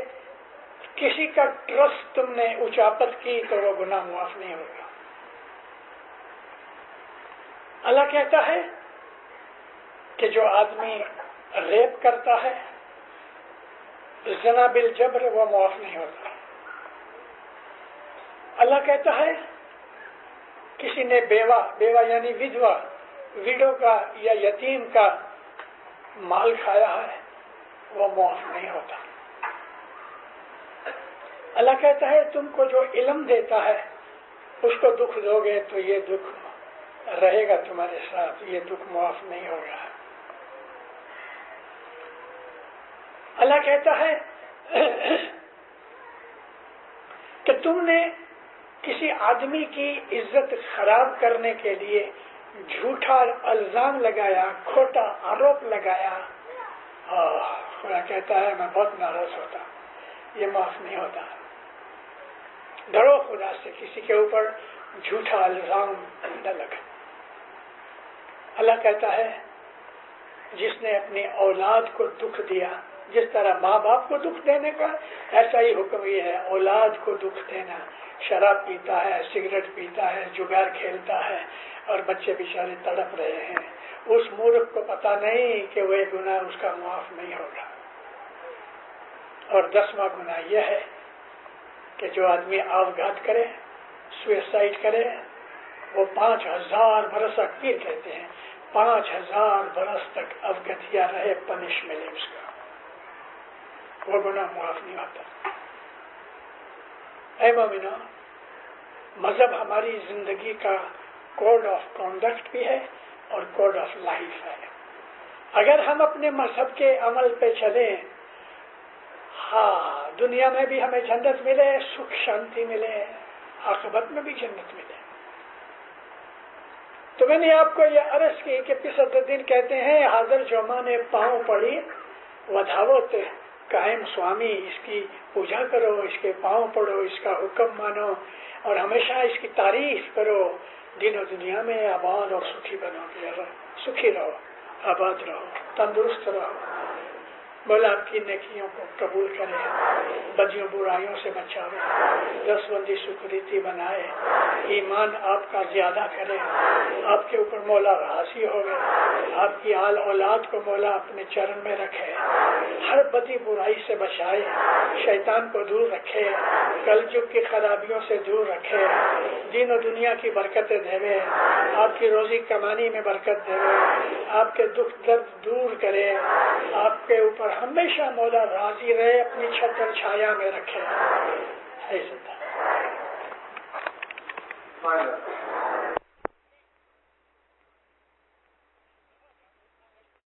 B: کسی کا ٹرسٹ تم نے اچاپت کی تو وہ گناہ معاف نہیں ہوگا۔ اللہ کہتا ہے کہ جو آدمی ریپ کرتا ہے، زنا بالجبر، وہ معاف نہیں ہوتا۔ اللہ کہتا ہے کسی نے بیوہ یعنی ویڈو کا یا یتیم کا مال کھایا ہے، وہ معاف نہیں ہوتا۔ اللہ کہتا ہے تم کو جو علم دیتا ہے اس کو دکھ دو گے تو یہ دکھ رہے گا تمہارے ساتھ، یہ دکھ معاف نہیں ہوگا۔ اللہ کہتا ہے کہ تم نے کسی آدمی کی عزت خراب کرنے کے لیے جھوٹا الزام لگایا، کھوٹا آروپ لگایا، خدا کہتا ہے میں بہت ناراض ہوتا، یہ معاف نہیں ہوتا۔ ڈرو خدا سے، کسی کے اوپر جھوٹا الزام نہ لگا۔ اللہ کہتا ہے جس نے اپنی اولاد کو دکھ دیا، جس طرح ماں باپ کو دکھ دینے کا ایسا ہی حکم یہ ہے، اولاد کو دکھ دینا، شراب پیتا ہے، سگریٹ پیتا ہے، جگار کھیلتا ہے اور بچے بیچارے تڑپ رہے ہیں، اس مورخ کو پتا نہیں کہ وہ گناہ اس کا معاف نہیں ہوگا۔ اور 10واں گناہ یہ ہے کہ جو آدمی آوگھات کرے، سوئسائڈ کرے، وہ 5000 برس تک، پیر کہتے ہیں 5000 برس تک اوگتیا رہے، پنش ملے اس کا، وہ گناہ معاف نہیں ہوتا۔ اے مومنو، مذہب ہماری زندگی کا کوڈ آف کنڈکٹ بھی ہے اور کوڈ آف لائف ہے۔ اگر ہم اپنے مذہب کے عمل پہ چلیں، ہاں دنیا میں بھی ہمیں جنت ملے، سکھ شانتی ملے، عاقبت میں بھی جنت ملے۔ تو میں نے آپ کو یہ عرض کی کہ پسددین کہتے ہیں حاضر جوما نے پاؤں پڑی ودھاوت قائم سوامی، اس کی پوجا کرو، اس کے پاؤں پڑو، اس کا حکم مانو اور ہمیشہ اس کی تعریف کرو، دین و دنیا میں آباد اور سکھی بنو گے، سکھی رہو، آباد رہو، تندرست رہو۔ مولا آپ کی نیکیوں کو قبول کرے، بدیوں برائیوں سے بچاوے، دستبندی سکریتی بنائے، ایمان آپ کا زیادہ کرے، آپ کے اوپر مولا راضی ہوگے، آپ کی آل اولاد کو مولا اپنے چرن میں رکھے، ہر بدی برائی سے بچائے، شیطان کو دور رکھے، کل جگ کی خرابیوں سے دور رکھے، دین و دنیا کی برکتیں دے، آپ کی روزی کمانی میں برکت دے، آپ کے دکھ درد دور کرے، آپ کے اوپر ہمیشہ مولا راضی رہے، اپنی چھت اور چھایا میں رکھے۔